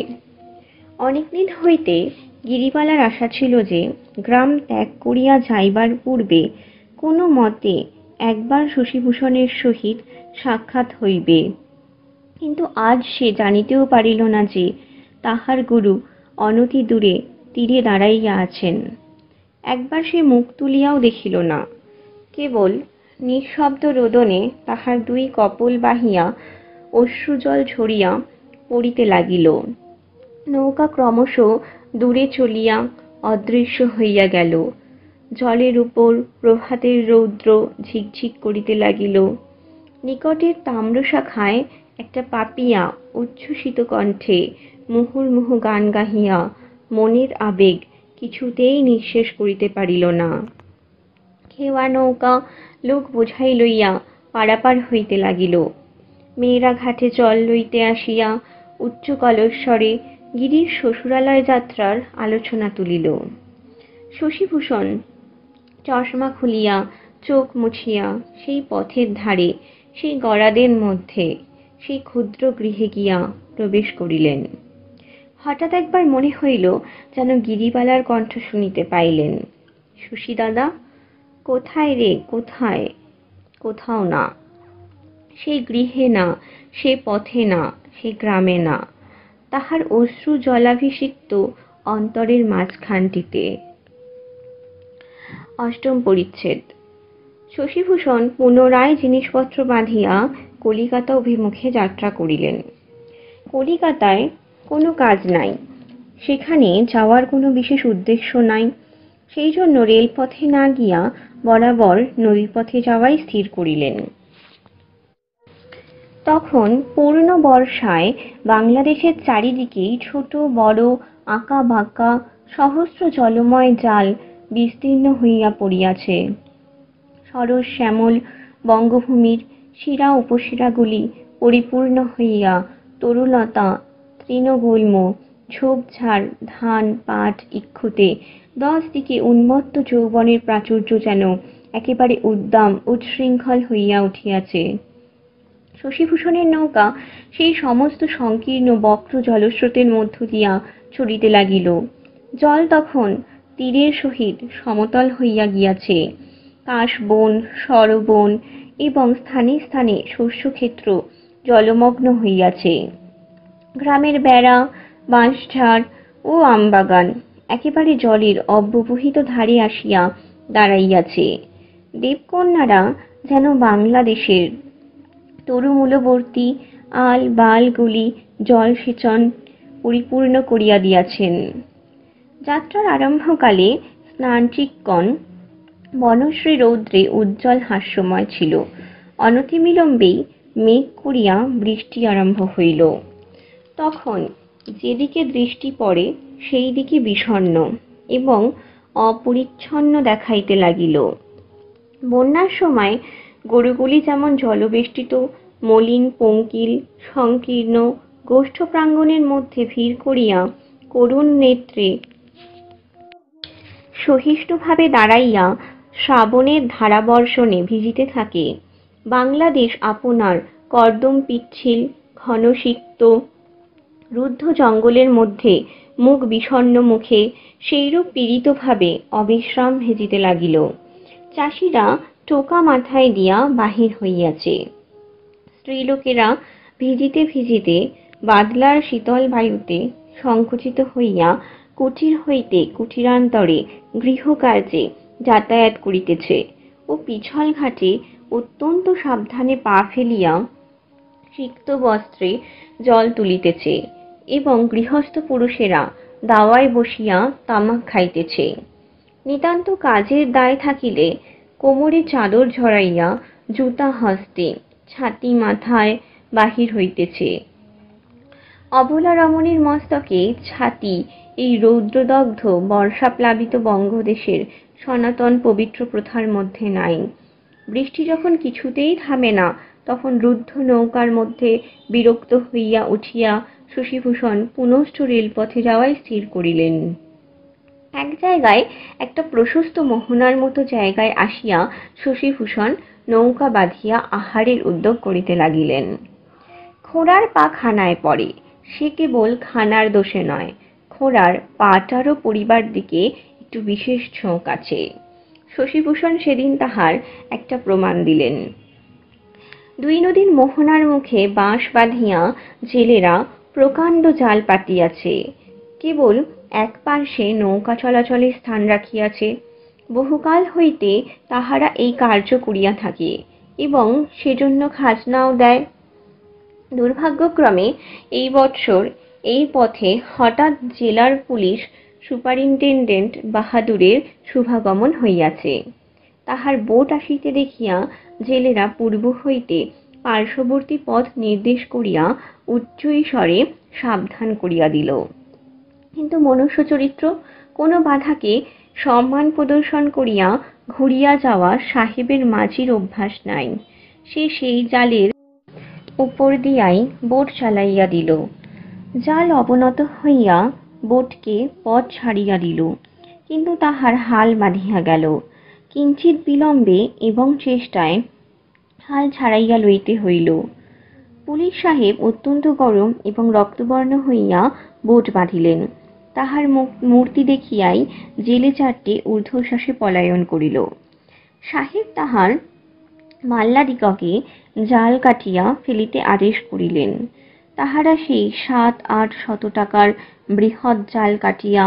অনেকদিন হইতে গিরিবালার আশা ছিল যে গ্রাম ত্যাগ করিয়া যাইবার পূর্বে কোনো মতে একবার শশীভূষণের সহিত সাক্ষাৎ হইবে। কিন্তু আজ সে জানিতেও পারিল না যে তাহার গুরু অনতি দূরে তীরে দাঁড়াইয়া আছেন। একবার সে মুখ তুলিয়াও দেখিল না, কেবল নিঃশব্দ রোদনে তাহার দুই কপোল বাহিয়া অশ্রুজল ঝরিয়া পড়িতে লাগিল। নৌকা ক্রমশ দূরে চলিয়া অদৃশ্য হইয়া গেল। জলের উপর প্রভাতের রৌদ্র ঝিকঝিক করিতে লাগিল। নিকটের তাম্রশাখায় একটা পাপিয়া উচ্ছ্বসিত কণ্ঠে মুহুর্মুহু গান গাহিয়া মনের আবেগ কিছুতেই নিঃশেষ করিতে পারিল না। খেওয়া নৌকা লোক বোঝাই লইয়া পারাপার হইতে লাগিল। মেয়েরা ঘাটে জল লইতে আসিয়া উচ্চ কলস্বরে গিরির শ্বশুরালয় যাত্রার আলোচনা তুলিল। শশীভূষণ চশমা খুলিয়া চোখ মুছিয়া সেই পথের ধারে, সেই গরাদের মধ্যে, সেই ক্ষুদ্র গৃহে গিয়া প্রবেশ করিলেন। হঠাৎ একবার মনে হইল যেন গিরিবালার কণ্ঠ শুনিতে পাইলেন। শশী দাদা, কোথায় রে, কোথায়? কোথাও না। সেই গৃহে না, সে পথে না, সে গ্রামে না, তাহার অশ্রু জলাভিষিক্ত অন্তরের মাঝখানটিতে। অষ্টম পরিচ্ছেদ। শশীভূষণ পুনরায় জিনিসপত্র বাঁধিয়া কলিকাতা অভিমুখে যাত্রা করিলেন। কলিকাতায় কোনো কাজ নাই, সেখানে যাওয়ার কোনো বিশেষ উদ্দেশ্য নাই, সেই জন্য রেলপথে না গিয়া বরাবর নদীপথে যাওয়াই স্থির করিলেন। তখন পূর্ণ বর্ষায় বাংলাদেশের চারিদিকেই ছোট বড় আঁকা বাঁকা সহস্র জলময় জাল বিস্তীর্ণ হইয়া পড়িয়াছে। সরস শ্যামল বঙ্গভূমির শিরা উপশিরাগুলি পরিপূর্ণ হইয়া তরুলতা, তৃণগুল্ম, ঝোপঝাড়, ধান পাট ইক্ষুতে 10 দিকে উন্মত্ত যৌবনের প্রাচুর্য যেন একেবারে উদ্দাম উচ্ছৃঙ্খল হইয়া উঠিয়াছে। শশীভূষণের নৌকা সেই সমস্ত সংকীর্ণ বক্র জলস্রোতের মধ্য দিয়া চলিতে লাগিল। জল তখন তীরের সহিত সমতল হইয়া গিয়াছে। কাশবন, সরবন এবং স্থানে স্থানে শস্যক্ষেত্র জলমগ্ন হইয়াছে। গ্রামের বেড়া, বাঁশঝাড় ও আমবাগান একেবারে জলের অব্যবহিত ধারে আসিয়া দাঁড়াইয়াছে। দেবকন্যারা যেন বাংলাদেশের তরুমূলবর্তী আল বালগুলি জলসেচন পরিপূর্ণ করিয়া দিয়াছেন। যাত্রার আরম্ভকালে স্নানচিক্কণ বনশ্রী রৌদ্রে উজ্জ্বল হাস্যময় ছিল। অনতিবিলম্বেই মেঘ করিয়া বৃষ্টি আরম্ভ হইল। তখন যেদিকে দৃষ্টি পড়ে সেই দিকে বিষণ্ণ এবং অপরিচ্ছন্ন দেখাইতে লাগিল। বন্যার সময় গরুগুলি যেমন জলবেষ্টিত মলিন পঙ্কিল সংকীর্ণ গোষ্ঠ প্রাঙ্গণের মধ্যে ভিড় করিয়া করুণ নেত্রে সহিষ্ণুভাবে দাঁড়াইয়া শ্রাবণের ধারাবর্ষণে ভিজিতে থাকে, বাংলাদেশ আপনার কর্দম পিচ্ছিল ঘনসিক্ত রুদ্ধ জঙ্গলের মধ্যে মুখ বিষণ্ণ মুখে সেইরূপ পীড়িতভাবে অবিশ্রাম ভেজিতে লাগিল। চাষিরা টোকা মাথায় দিয়া বাহির হইয়াছে। স্ত্রীলোকেরা ভিজিতে ভিজিতে বাদলার শীতল বায়ুতে সংকুচিত হইয়া কুটির হইতে কুটিরান্তরে গৃহকার্যে যাতায়াত করিতেছে ও পিছল ঘাটে অত্যন্ত সাবধানে পা ফেলিয়া সিক্ত বস্ত্রে জল তুলিতেছে এবং গৃহস্থ পুরুষেরা দাওয়ায় বসিয়া তামাক খাইতেছে। নিতান্ত কাজের দায় থাকিলে কোমরে চাদর ঝরাইয়া জুতা হস্তে ছাতি মাথায় বাহির হইতেছে। অবলা রমণীর মস্তকে ছাতি এই রৌদ্রদগ্ধ বর্ষাপ্লাবিত বঙ্গদেশের সনাতন পবিত্র প্রথার মধ্যে নাই। বৃষ্টি যখন কিছুতেই থামে না, তখন রুদ্ধ নৌকার মধ্যে বিরক্ত হইয়া উঠিয়া শশীভূষণ পুনশ্চ রেলপথে যাওয়াই স্থির করিলেন। এক জায়গায় একটা প্রশস্ত মোহনার মতো জায়গায় আসিয়া শশীভূষণ নৌকা বাঁধিয়া আহারের উদ্যোগ করিতে লাগিলেন। খোঁড়ার পা খানায় পড়ে, সে কেবল খানার দোষে নয়, খোঁড়ার পাটারও পরিবার দিকে একটু বিশেষ ঝোঁক আছে। শশীভূষণ সেদিন তাহার একটা প্রমাণ দিলেন। দুই নদীর মোহনার মুখে বাঁশ বাঁধিয়া জেলেরা প্রকাণ্ড জাল পাতিয়াছে। কেবল এক পার্শ্বে নৌকা চলাচলের স্থান রাখিয়াছে। বহুকাল হইতে তাহারা এই কার্য করিয়া থাকে এবং সেজন্য খাজনাও দেয়। দুর্ভাগ্যক্রমে এই বৎসর এই পথে হঠাৎ জেলার পুলিশ সুপারিনটেনডেন্ট বাহাদুরের শুভাগমন হইয়াছে। তাহার বোট আসিতে দেখিয়া জেলেরা পূর্ব হইতে পার্শ্ববর্তী পথ নির্দেশ করিয়া উচ্চৈঃস্বরে সাবধান করিয়া দিল। কিন্তু মনুষ্য চরিত্র, কোনো বাধাকে সম্মান প্রদর্শন করিয়া ঘুরিয়া যাওয়া সাহেবের মাঝির অভ্যাস নাই। সে সেই জালের উপর দিয়াই বোট চালাইয়া দিল। জাল অবনত হইয়া বোটকে পথ ছাড়িয়া দিল, কিন্তু তাহার হাল বাঁধিয়া গেল। কিঞ্চিৎ বিলম্বে এবং চেষ্টায় হাল ছাড়াইয়া লইতে হইল। পুলিশ সাহেব অত্যন্ত গরম এবং রক্তবর্ণ হইয়া বোট বাঁধিলেন। তাহার মূর্তি দেখিয়াই জেলে চারটে ঊর্ধ্বশ্বাসে পলায়ন করিল। সাহেব তাহার মাল্লাদিগকে জাল কাটিয়া ফেলিতে আদেশ করিলেন। তাহারা সেই ৭-৮ টাকার বৃহৎ জাল কাটিয়া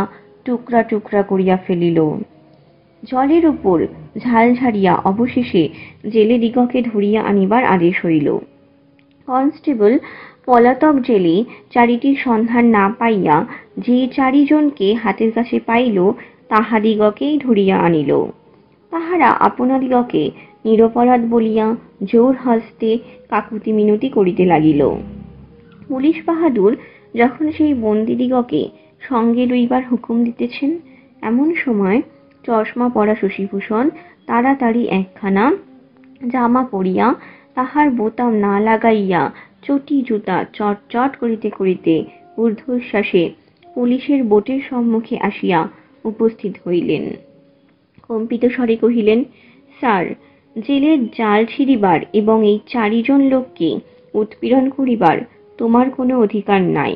টুকরা টুকরা করিয়া ফেলিল। জলের উপর ঝাল ঝাড়িয়া অবশেষে জেলেদিগকে ধরিয়া আনিবার আদেশ হইল। কনস্টেবল পলাতক জেলে চারিটির সন্ধান না পাইয়া যে ৪ জনকে হাতের কাছে পাইল তাহাদিগকেই ধরিয়া আনিল। তাহারা আপনাদিগকে নিরপরাধ বলিয়া জোর হস্তে কাকুতি মিনতি করিতে লাগিল। পুলিশ বাহাদুর যখন সেই বন্দীদিগকে সঙ্গে লইবার হুকুম দিতেছেন, এমন সময় চশমা পরা শশীভূষণ তাড়াতাড়ি একখানা জামা পরিয়া তাহার বোতাম না লাগাইয়া চটি জুতা চট চট করিতে করিতে ঊর্ধ্বশ্বাসে পুলিশের বোটের সম্মুখে আসিয়া উপস্থিত হইলেন। কম্পিত স্বরে কহিলেন, স্যার, জেলের জাল ছিঁড়িবার এবং এই ৪ জন লোককে উৎপীড়ন করিবার তোমার কোনো অধিকার নাই।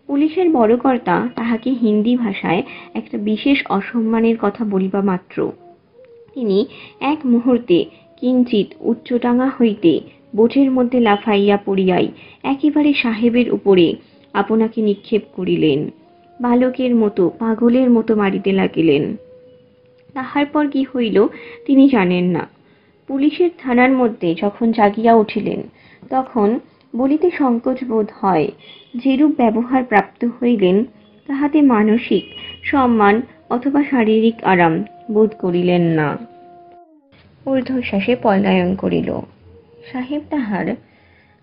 পুলিশের বড় কর্তা তাহাকে হিন্দি ভাষায় একটা বিশেষ অসম্মানের কথা বলিবা মাত্র তিনি এক মুহূর্তে কিঞ্চিৎ উচ্চডাঙা হইতে বোটের মধ্যে লাফাইয়া পড়িয়াই একেবারে সাহেবের উপরে আপনাকে নিক্ষেপ করিলেন। বালকের মতো, পাগলের মতো মারিতে লাগিলেন। তাহার পর কি হইল তিনি জানেন না। পুলিশের থানার মধ্যে যখন জাগিয়া উঠিলেন, তখন বলিতে সংকোচ বোধ হয় যেরূপ ব্যবহার প্রাপ্ত হইলেন তাহাতে মানসিক সম্মান অথবা শারীরিক আরাম বোধ করিলেন না। ঊর্ধ্বশ্বাসে পলায়ন করিল। সাহেব তাহার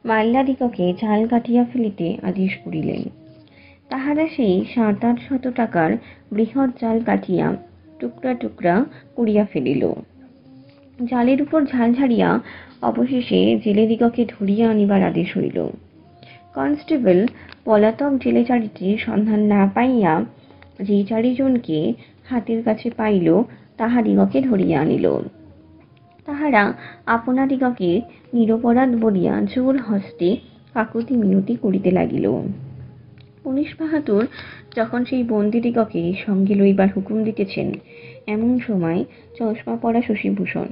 মাল্লাদিগকে জাল কাটিয়া ফেলিতে আদেশ করিলেন। তাহারা সেই ৭-৮ টাকার বৃহৎ জাল কাটিয়া টুকরা টুকরা করিয়া ফেলিল। জালের উপর ঝাল ঝাড়িয়া অবশেষে জেলেদিগকে ধরিয়া আনিবার আদেশ হইল। কনস্টেবল পলাতক জেলে চারিটির সন্ধান না পাইয়া যে ৪ জনকে হাতের কাছে পাইল তাহাদিগকে ধরিয়া আনিল। তাহারা আপনাদিগকে নিরপরাধ বলিয়া জোর হস্তে কাকুতি মিনতি করিতে লাগিল। পুলিশ বাহাদুর যখন সেই বন্দীদিগকে সঙ্গে লইবার হুকুম দিতেছেন, এমন সময় চশমা পরা শশীভূষণ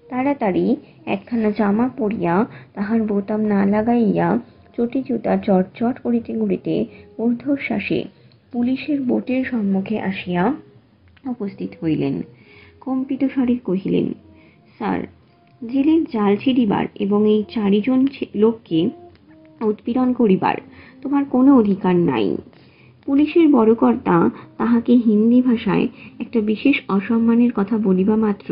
তাড়াতাড়ি একখানা জামা পরিয়া তাহার বোতাম না লাগাইয়া চটি জুতা চট চট করিতে করিতে ঊর্ধ্বশ্বাসে পুলিশের বোটের সম্মুখে আসিয়া উপস্থিত হইলেন। কম্পিত স্বরে কহিলেন, স্যার, জেলের জাল ছিঁড়িবার এবং এই ৪ জন লোককে উৎপীড়ন করিবার তোমার কোনো অধিকার নাই। পুলিশের বড় কর্তা তাহাকে হিন্দি ভাষায় একটা বিশেষ অসম্মানের কথা বলিবা মাত্র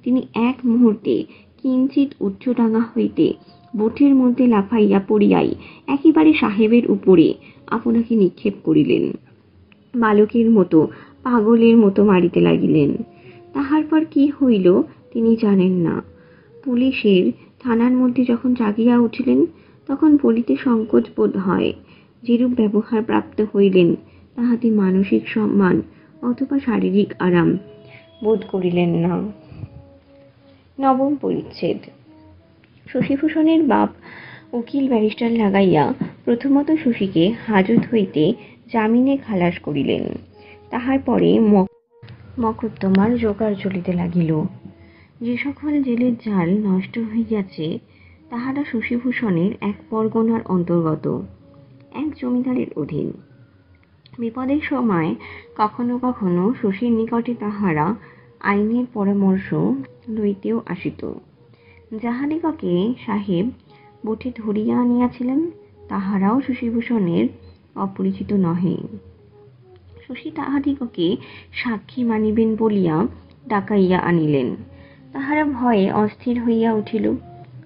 তিনি এক মুহূর্তে কিঞ্চিৎ উচ্চডাঙা হইতে বোটের মধ্যে লাফাইয়া পড়িয়াই একেবারে সাহেবের উপরে আপনাকে নিক্ষেপ করিলেন। বালকের মতো, পাগলের মতো মারিতে লাগিলেন। তাহার পর কি হইল তিনি জানেন না। পুলিশের থানার মধ্যে যখন জাগিয়া উঠিলেন, তখন বলিতে সংকোচ বোধ হয় যেরূপ ব্যবহার প্রাপ্ত হইলেন তাহাতে মানসিক সম্মান অথবা শারীরিক আরাম বোধ করিলেন না। নবম পরিচ্ছেদ। শশীভূষণের বাপ উকিল ব্যারিস্টার লাগাইয়া প্রথমত শশীকে হাজত হইতে জামিনে খালাস করিলেন। তাহার পরে মকদ্দমার জোগাড় চলিতে লাগিল। যে সকল জেলের জাল নষ্ট হইয়াছে তাহারা শশীভূষণের এক পরগনার অন্তর্গত, এক জমিদারের অধীন। বিপদের সময় কখনো কখনো শশীর নিকটে তাহারা আইনের পরামর্শ লইতেও আসিত। যাহাদিগকে সাহেব বোটে ধরিয়া আনিয়াছিলেন তাহারাও শশীভূষণের অপরিচিত নহে। শশী তাহাদিগকে সাক্ষী মানিবেন বলিয়া ডাকাইয়া আনিলেন। তাহারা ভয়ে অস্থির হইয়া উঠিল।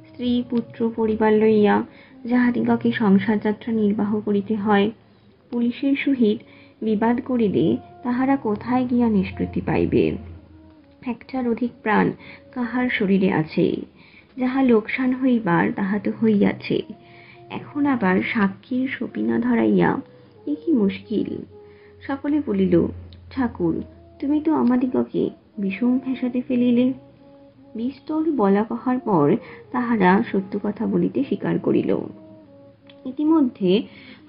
স্ত্রী পুত্র পরিবার লইয়া যাহাদিগকে সংসার যাত্রা নির্বাহ করিতে হয়, পুলিশের সহিত বিবাদ করিলে তাহারা কোথায় গিয়া নিষ্কৃতি পাইবে? একটার অধিক প্রাণ কাহার শরীরে আছে, যাহা লোকসান হইবার তাহা তো হইয়াছে, এখন আবার সাক্ষীর সপিনা ধরাইয়া এ কি মুশকিল। সকলে বলিল, ঠাকুর, তুমি তো আমাদিগকে বিষম ফ্যাসাতে ফেলিলে। বিস্তর বলা কহার পর তাহারা সত্য কথা বলিতে স্বীকার করিল। ইতিমধ্যে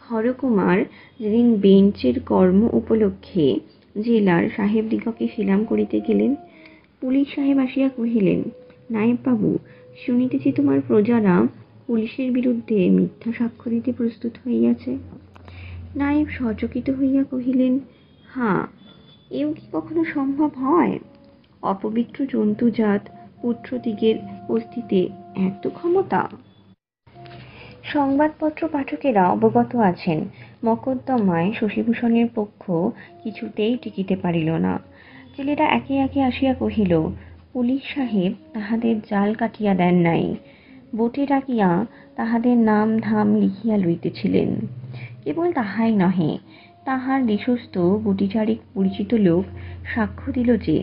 হরকুমার যেদিন বেঞ্চের কর্ম উপলক্ষে জেলার সাহেবদিগকে সেলাম করিতে গেলেন, পুলিশ সাহেব আসিয়া কহিলেন, নায়েব বাবু, শুনিতেছি তোমার প্রজারা পুলিশের বিরুদ্ধে মিথ্যা সাক্ষ্য দিতে প্রস্তুত হইয়াছে। নায়েব সচকিত হইয়া কহিলেন, হাঁ, এও কি কখনো সম্ভব হয়? অপবিত্র জন্তুজাত পুত্রদিগের অস্তিত্বে এত ক্ষমতা? সংবাদপত্র পাঠকেরা অবগত আছেন, মকদ্দমায় শশীভূষণের পক্ষ কিছুতেই টিকিতে পারিল না। জেলেরা একে একে আসিয়া কহিল, পুলিশ সাহেব তাহাদের জাল কাটিয়া দেন নাই, বোটে ডাকিয়া তাহাদের নাম ধাম লিখিয়া লইতেছিলেন। কেবল তাহাই নহে, তাহার দেশস্থ গুটিচারিক পরিচিত লোক সাক্ষ্য দিল যে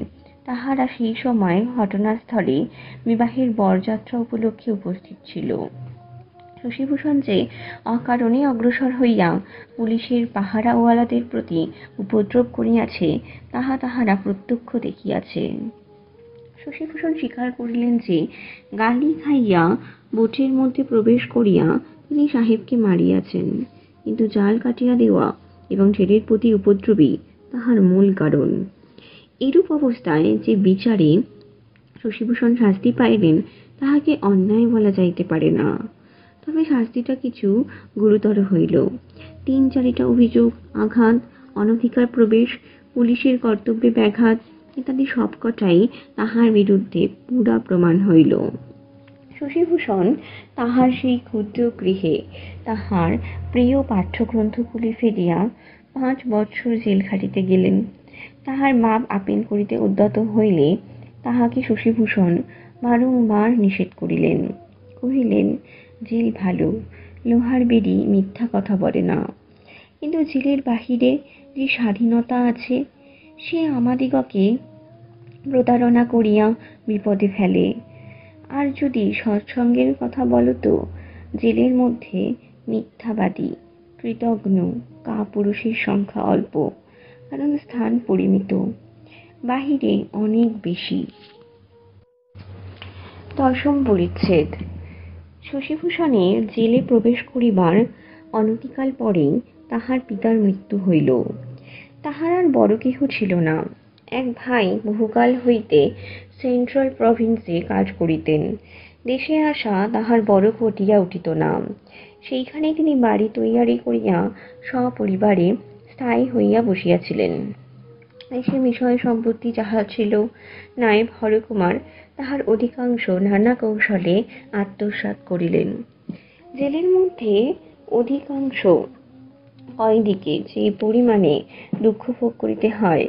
তাহারা সেই সময় ঘটনাস্থলে বিবাহের বরযাত্রা উপলক্ষে উপস্থিত ছিল। শশীভূষণ যে অকারণে অগ্রসর হইয়া পুলিশের পাহারাওয়ালাদের প্রতি উপদ্রব করিয়াছে তাহা তাহারা প্রত্যক্ষ দেখিয়াছে। শশীভূষণ স্বীকার করিলেন যে গালি খাইয়া বোটের মধ্যে প্রবেশ করিয়া তিনি সাহেবকে মারিয়াছেন, কিন্তু জাল কাটিয়া দেওয়া এবং জেলের প্রতি উপদ্রবী তাহার মূল কারণ। এরূপ অবস্থায় যে বিচারে শশীভূষণ শাস্তি পাইলেন তাহাকে অন্যায় বলা যাইতে পারে না। তবে শাস্তিটা কিছু গুরুতর হইল। ৩-৪টা অভিযোগ, আঘাত, অনধিকার প্রবেশ, পুলিশের কর্তব্যে ব্যাঘাত ইত্যাদি সবকটাই তাহার বিরুদ্ধে পুরা প্রমাণ হইল। শশীভূষণ তাহার সেই ক্ষুদ্র গৃহে তাহার প্রিয় পাঠ্যগ্রন্থগুলি ফেলিয়া ৫ বৎসর জেল খাটিতে গেলেন। তাহার বাপ আপিল করিতে উদ্যত হইলে তাহাকে শশীভূষণ বারংবার নিষেধ করিলেন। কহিলেন, জেল ভালো, লোহার বেড়ি মিথ্যা কথা বলে না, কিন্তু জেলের বাহিরে যে স্বাধীনতা আছে সে আমাদিগকে প্রতারণা করিয়া বিপদে ফেলে। আর যদি সৎসঙ্গের কথা বলো তো জেলের মধ্যে মিথ্যাবাদী, কৃতঘ্ন কাপুরুষের সংখ্যা অল্প, কারণ স্থান পরিমিত, বাহিরে অনেক বেশি। ১০ম পরিচ্ছেদ। শশীভূষণের জেলে প্রবেশ করিবার অনতিকাল পরেই তাহার পিতার মৃত্যু হইল। তাহার আর বড় কেহ ছিল না। এক ভাই বহুকাল হইতে সেন্ট্রাল প্রভিন্সে কাজ করিতেন। দেশে আসা তাহার বড় ঘটিয়া উঠিত না। সেইখানে তিনি বাড়ি তৈয়ারি করিয়া সপরিবারে স্থায়ী হইয়া বসিয়াছিলেন। দেশে বিষয় সম্পত্তি যাহা ছিল, নায়েব হরকুমার তাহার অধিকাংশ নানা কৌশলে আত্মসাৎ করিলেন। জেলের মধ্যে অধিকাংশ কয়েদিকে যে পরিমাণে দুঃখ ভোগ করিতে হয়,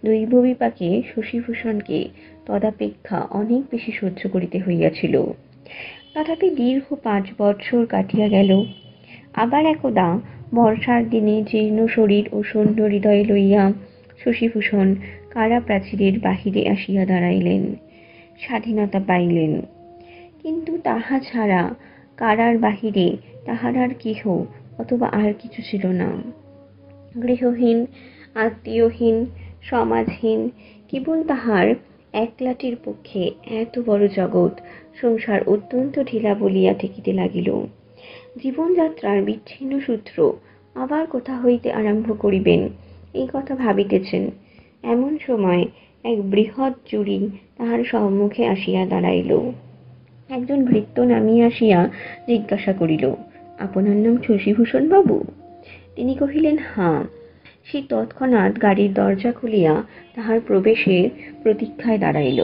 দৈব বিপাকে শশীভূষণকে তদাপেক্ষা অনেক বেশি সহ্য করিতে হইয়াছিল। তথাপি দীর্ঘ ৫ বৎসর কাটিয়া গেল। আবার একদা বর্ষার দিনে জীর্ণ শরীর ও শূন্য হৃদয় লইয়া শশীভূষণ কারা প্রাচীরের বাহিরে আসিয়া দাঁড়াইলেন। স্বাধীনতা পাইলেন, কিন্তু তাহা ছাড়া কারার বাহিরে তাহার আর কেহ অথবা আর কিছু ছিল না। গৃহহীন, আত্মীয়হীন, সমাজহীন, কেবল তাহার একলাটির পক্ষে এত বড় জগৎ সংসার অত্যন্ত ঢিলা বলিয়া ঠেকিতে লাগিল। জীবনযাত্রার বিচ্ছিন্ন সূত্র আবার কোথা হইতে আরম্ভ করিবেন এই কথা ভাবিতেছেন, এমন সময় এক বৃহৎ জুড়ি তাহার সম্মুখে আসিয়া দাঁড়াইল। একজন ভৃত্য নামিয়া আসিয়া জিজ্ঞাসা করিল, আপনার নাম শশিভূষণ বাবু? তিনি কহিলেন, হাঁ। সে তৎক্ষণাৎ গাড়ির দরজা খুলিয়া তাহার প্রবেশের প্রতীক্ষায় দাঁড়াইল।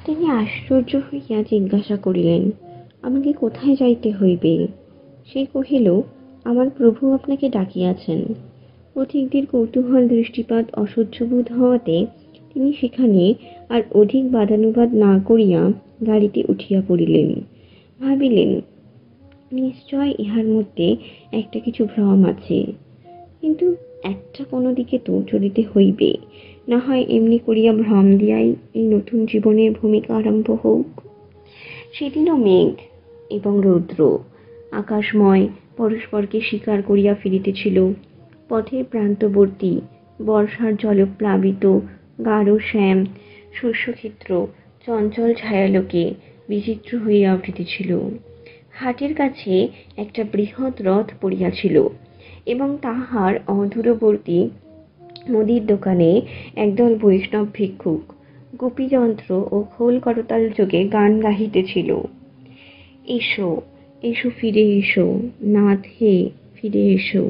তিনি আশ্চর্য হইয়া জিজ্ঞাসা করিলেন, আমাকে কোথায় যাইতে হইবে? সে কহিল, আমার প্রভু আপনাকে ডাকিয়াছেন। পথিকদের কৌতূহল দৃষ্টিপাত অসহ্য বোধ হওয়াতে তিনি সেখানে আর অধিক বাদানুবাদ না করিয়া গাড়িতে উঠিয়া পড়িলেন। ভাবিলেন, নিশ্চয় ইহার মধ্যে একটা কিছু ভ্রম আছে, কিন্তু একটা কোনো দিকে তো চলিতে হইবে, না হয় এমনি করিয়া ভ্রম দিয়াই এই নতুন জীবনের ভূমিকা আরম্ভ হোক। সেদিনও মেঘ এবং রৌদ্র আকাশময় পরস্পরকে স্বীকার করিয়া ফিরিতেছিল। পথের প্রান্তবর্তী বর্ষার জলপ্লাবিত গাঢ় শ্যাম শস্যক্ষেত্র চঞ্চল ছায়ালোকে বিচিত্র হইয়া উঠিতেছিল। হাটের কাছে একটা বৃহৎ রথ পড়িয়াছিল এবং তাহার অদূরবর্তী মুদির দোকানে একদল বৈষ্ণব ভিক্ষুক গোপীযন্ত্র ও খোল করতাল যোগে গান গাহিতেছিল। এসো, এসো ফিরে এসো, নাথ হে ফিরে এসো,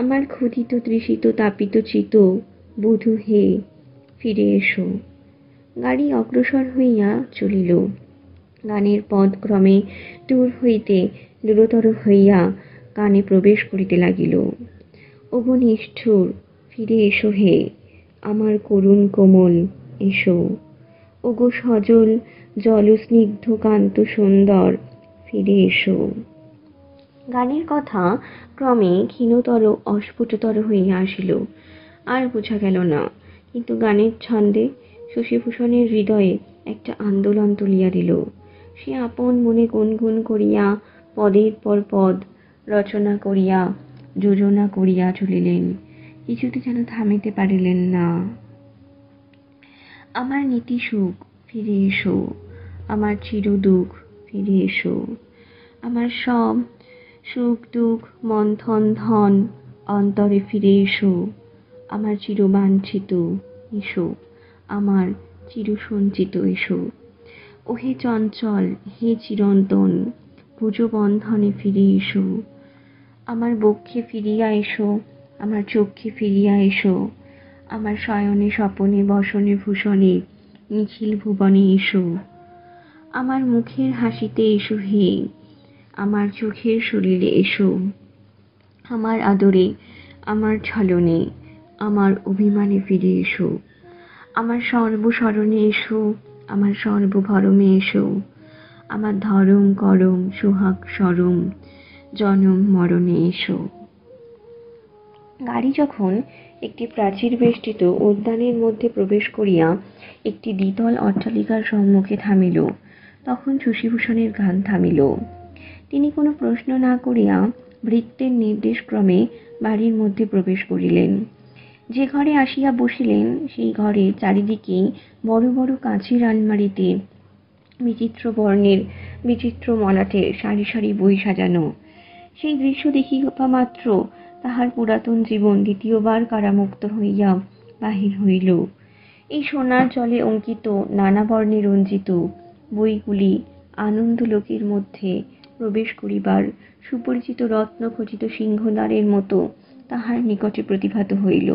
আমার ক্ষুধিত তৃষিত তাপিত চিত বধূ হে ফিরে এসো। গাড়ি অগ্রসর হইয়া চলিল। গানের পদ ক্রমে দূর হইতে দূরতর হইয়া কানে প্রবেশ করিতে লাগিল। ওগো নিষ্ঠুর, ফিরে এসো হে, আমার করুণ কোমল এসো। ওগো সজল জলস্নিগ্ধ কান্ত সুন্দর, ফিরে এসো। গানের কথা ক্রমে ক্ষীণতর অস্ফুটতর হইয়া আসিল, আর বোঝা গেল না, কিন্তু গানের ছন্দে শশিভূষণের হৃদয়ে একটা আন্দোলন তুলিয়া দিল। সে আপন মনে গুনগুন করিয়া পদের পর পদ রচনা করিয়া যোজনা করিয়া চলিলেন, কিছুতে যেন থামিতে পারিলেন না। আমার নীতি সুখ, ফিরে এসো, আমার চির দুঃখ, ফিরে এসো, আমার সব সুখ দুঃখ মন্থন ধন অন্তরে ফিরে এসো, আমার চিরবাঞ্ছিত এসো, আমার চিরসঞ্চিত এসো। ওহে চঞ্চল, হে চিরন্তন ভুজবন্ধনে ফিরে এসো, আমার বক্ষে ফিরিয়া এসো, আমার চক্ষে ফিরিয়া এসো, আমার শয়নে স্বপনে বসনে ভূষণে নিখিল ভুবনে এসো, আমার মুখের হাসিতে এসো হে, আমার চোখের শরীরে এসো, আমার আদরে আমার ছলনে আমার অভিমানে ফিরে এসো, আমার সর্বস্মরণে এসো, আমার সর্বভরমে এসো, আমার ধরম করম সোহাগ সরম জনম মরণে এসো। গাড়ি যখন একটি প্রাচীর বেষ্টিত উদ্যানের মধ্যে প্রবেশ করিয়া একটি দ্বিতল অট্টালিকার সম্মুখে থামিল, তখন শশিভূষণের গান থামিল। তিনি কোনো প্রশ্ন না করিয়া ভৃত্যের নির্দেশক্রমে বাড়ির মধ্যে প্রবেশ করিলেন। যে ঘরে আসিয়া বসিলেন সেই ঘরে চারিদিকে বড় বড় কাঁচের আলমারিতে বিচিত্র বর্ণের বিচিত্র মলাটের সারি সারি বই সাজানো। সেই দৃশ্য দেখিবা মাত্র তাহার পুরাতন জীবন দ্বিতীয়বার কারামুক্ত হইয়া বাহির হইল। এই সোনার জলে অঙ্কিত নানা বর্ণে রঞ্জিত বইগুলি আনন্দলোকের মধ্যে প্রবেশ করিবার সুপরিচিত রত্নখচিত সিংহদ্বারের মতো তাহার নিকটে প্রতিভাত হইল।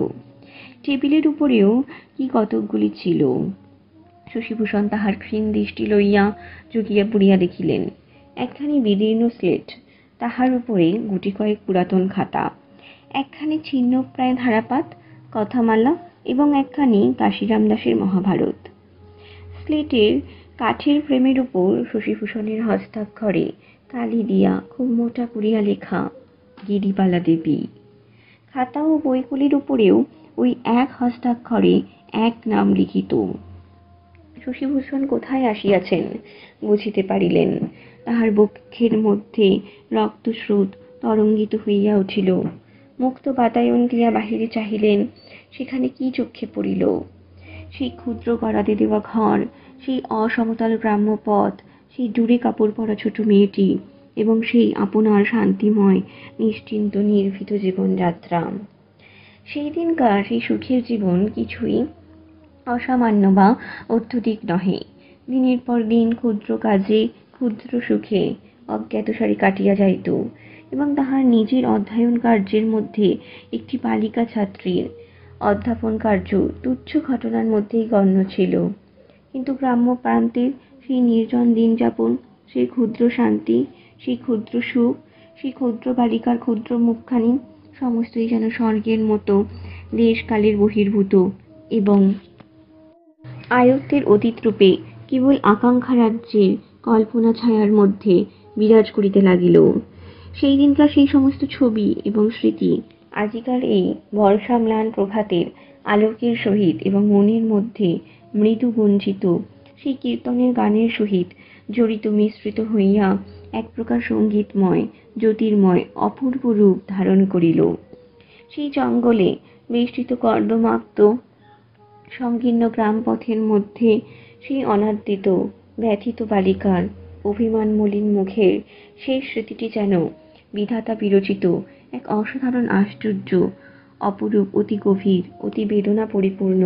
টেবিলের উপরেও কি কতকগুলি ছিল। শশিভূষণ তাহার ক্ষীণ দৃষ্টি লইয়া চুকিয়া পুড়িয়া দেখিলেন। একখানি বিদীর্ণ স্লেট, তাহার উপরে গুটি কয়েক পুরাতন খাতা, একখানি ছিন্নপ্রায় ধারাপাত কথামালা এবং একখানি কাশিরাম দাসের মহাভারত। স্লেটের কাঠের ফ্রেমের উপর শশিভূষণের হস্তাক্ষরে কালি দিয়া খুব মোটা করিয়া লেখা গিরিবালা দেবী। খাতা ও বইগুলির উপরেও ওই এক হস্তাক্ষরে এক নাম লিখিত। শশিভূষণ কোথায় আসিয়াছেন বুঝিতে পারিলেন। তাহার বক্ষের মধ্যে রক্তস্রোত তরঙ্গিত হইয়া উঠিল। মুক্ত বাতায়ন দিয়া বাহিরে চাহিলেন, সেখানে কি চক্ষে পড়িল? সেই ক্ষুদ্র গড়াতে দেওয়া ঘর, সেই অসমতল গ্রাম্য পথ, সেই দূরে কাপড় পরা ছোট মেয়েটি এবং সেই আপনার শান্তিময় নিশ্চিন্ত নির্ভীত জীবনযাত্রা। সেই দিনকার সেই সুখের জীবন কিছুই অসামান্য বা অত্যধিক নহে। দিনের পর দিন ক্ষুদ্র কাজে ক্ষুদ্র সুখে অজ্ঞাতসারে কাটিয়া যাইত, এবং তাহার নিজের অধ্যয়ন কার্যের মধ্যে একটি বালিকা ছাত্রীর অধ্যাপন কার্য তুচ্ছ ঘটনার মধ্যেই গণ্য ছিল। কিন্তু গ্রাম্য প্রান্তের সেই নির্জন দিন যাপন, সেই ক্ষুদ্র শান্তি, সেই ক্ষুদ্র সুখ, সেই ক্ষুদ্র বালিকার ক্ষুদ্র মুখখানি সমস্তই যেন স্বর্গের মতো দেশ কালের বহির্ভূত এবং আয়ত্তের অতীত রূপে কেবল আকাঙ্ক্ষা রাজ্যের কল্পনা ছায়ার মধ্যে বিরাজ করিতে লাগিল। সেই দিনকার সেই সমস্ত ছবি এবং স্মৃতি আজিকার এই বর্ষা ম্লান প্রভাতের আলোকের সহিত এবং মনের মধ্যে মৃদু গুঞ্জিত সেই কীর্তনের গানের সহিত জড়িত মিশ্রিত হইয়া এক প্রকার সঙ্গীতময় জ্যোতির্ময় অপূর্ব রূপ ধারণ করিল। সেই জঙ্গলে বেষ্টিত কর্দমাক্ত সংকীর্ণ গ্রাম পথের মধ্যে সেই অনাদৃত ব্যথিত বালিকার অভিমান মলিন মুখের শেষ স্মৃতিটি যেন বিধাতা বিরচিত এক অসাধারণ আশ্চর্য অপরূপ অতি গভীর অতি বেদনা পরিপূর্ণ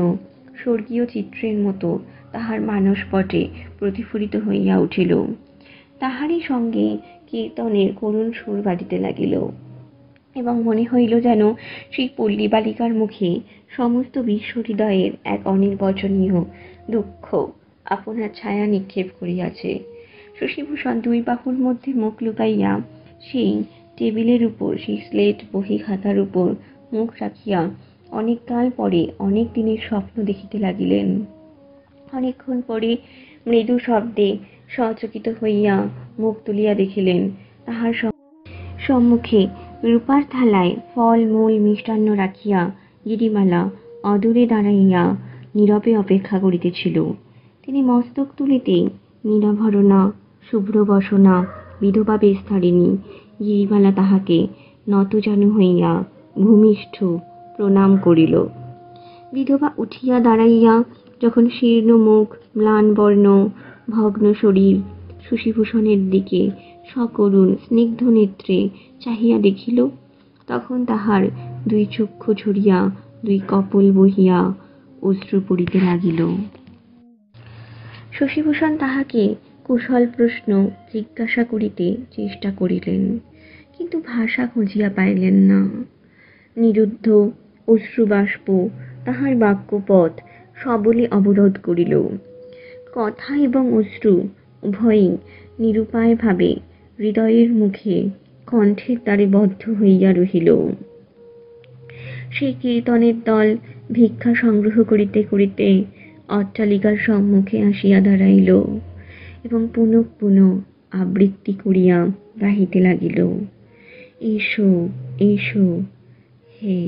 স্বর্গীয় চিত্রের মতো তাহার মানসপটে প্রতিফলিত হইয়া উঠিল। তাহারই সঙ্গে কীর্তনের করুণ সুর বাজিতে লাগিল, এবং মনে হইল যেন সেই পল্লী বালিকার মুখে সমস্ত বিশ্ব হৃদয়ের এক অনির্বচনীয় দুঃখ আপনার ছায়া নিক্ষেপ করিয়াছে। শশীভূষণ দুই বাহুর মধ্যে মুখ লুকাইয়া সেই টেবিলের উপর সেই স্লেট বহি খাতার উপর মুখ রাখিয়া অনেককাল পরে অনেক দিনের স্বপ্ন দেখিতে লাগিলেন। অনেকক্ষণ পরে মৃদু শব্দে সচকিত হইয়া মুখ তুলিয়া দেখিলেন তাহার সম্মুখে রূপার থালায় ফল মূল মিষ্টান্ন রাখিয়া গিরিমালা অদূরে দাঁড়াইয়া নীরবে অপেক্ষা করিতেছিল। তিনি মস্তক তুলিতে নীলাভরণা শুভ্র বসনা বিধবা বেস্তারিণী গিরিমালা তাহাকে নতজানু হইয়া ভূমিষ্ঠ প্রণাম করিল। বিধবা উঠিয়া দাঁড়াইয়া যখন শীর্ণ মুখ ম্লান বর্ণ ভগ্ন শরীর শশীভূষণের দিকে সকরুণ স্নিগ্ধ নেত্রে চাহিয়া দেখিল, তখন তাহার দুই চক্ষু ঝরিয়া দুই কপোল বহিয়া অশ্রু পড়িতে লাগিল। শশীভূষণ তাহাকে কুশল প্রশ্ন জিজ্ঞাসা করিতে চেষ্টা করিলেন, কিন্তু ভাষা খুঁজিয়া পাইলেন না। নিরুদ্ধ অশ্রুবাষ্প তাহার বাক্যপথ সবলে অবরোধ করিল। কথা এবং অশ্রু উভয়ই নিরুপায় ভাবে হৃদয়ের মুখে কণ্ঠের দ্বারে বদ্ধ হইয়া রহিল। সেই কীর্তনের দল ভিক্ষা সংগ্রহ করিতে করিতে অট্টালিকার সম্মুখে আসিয়া দাঁড়াইল এবং পুনঃ পুনঃ আবৃত্তি করিয়া গাহিতে লাগিল, এসো এসো হে।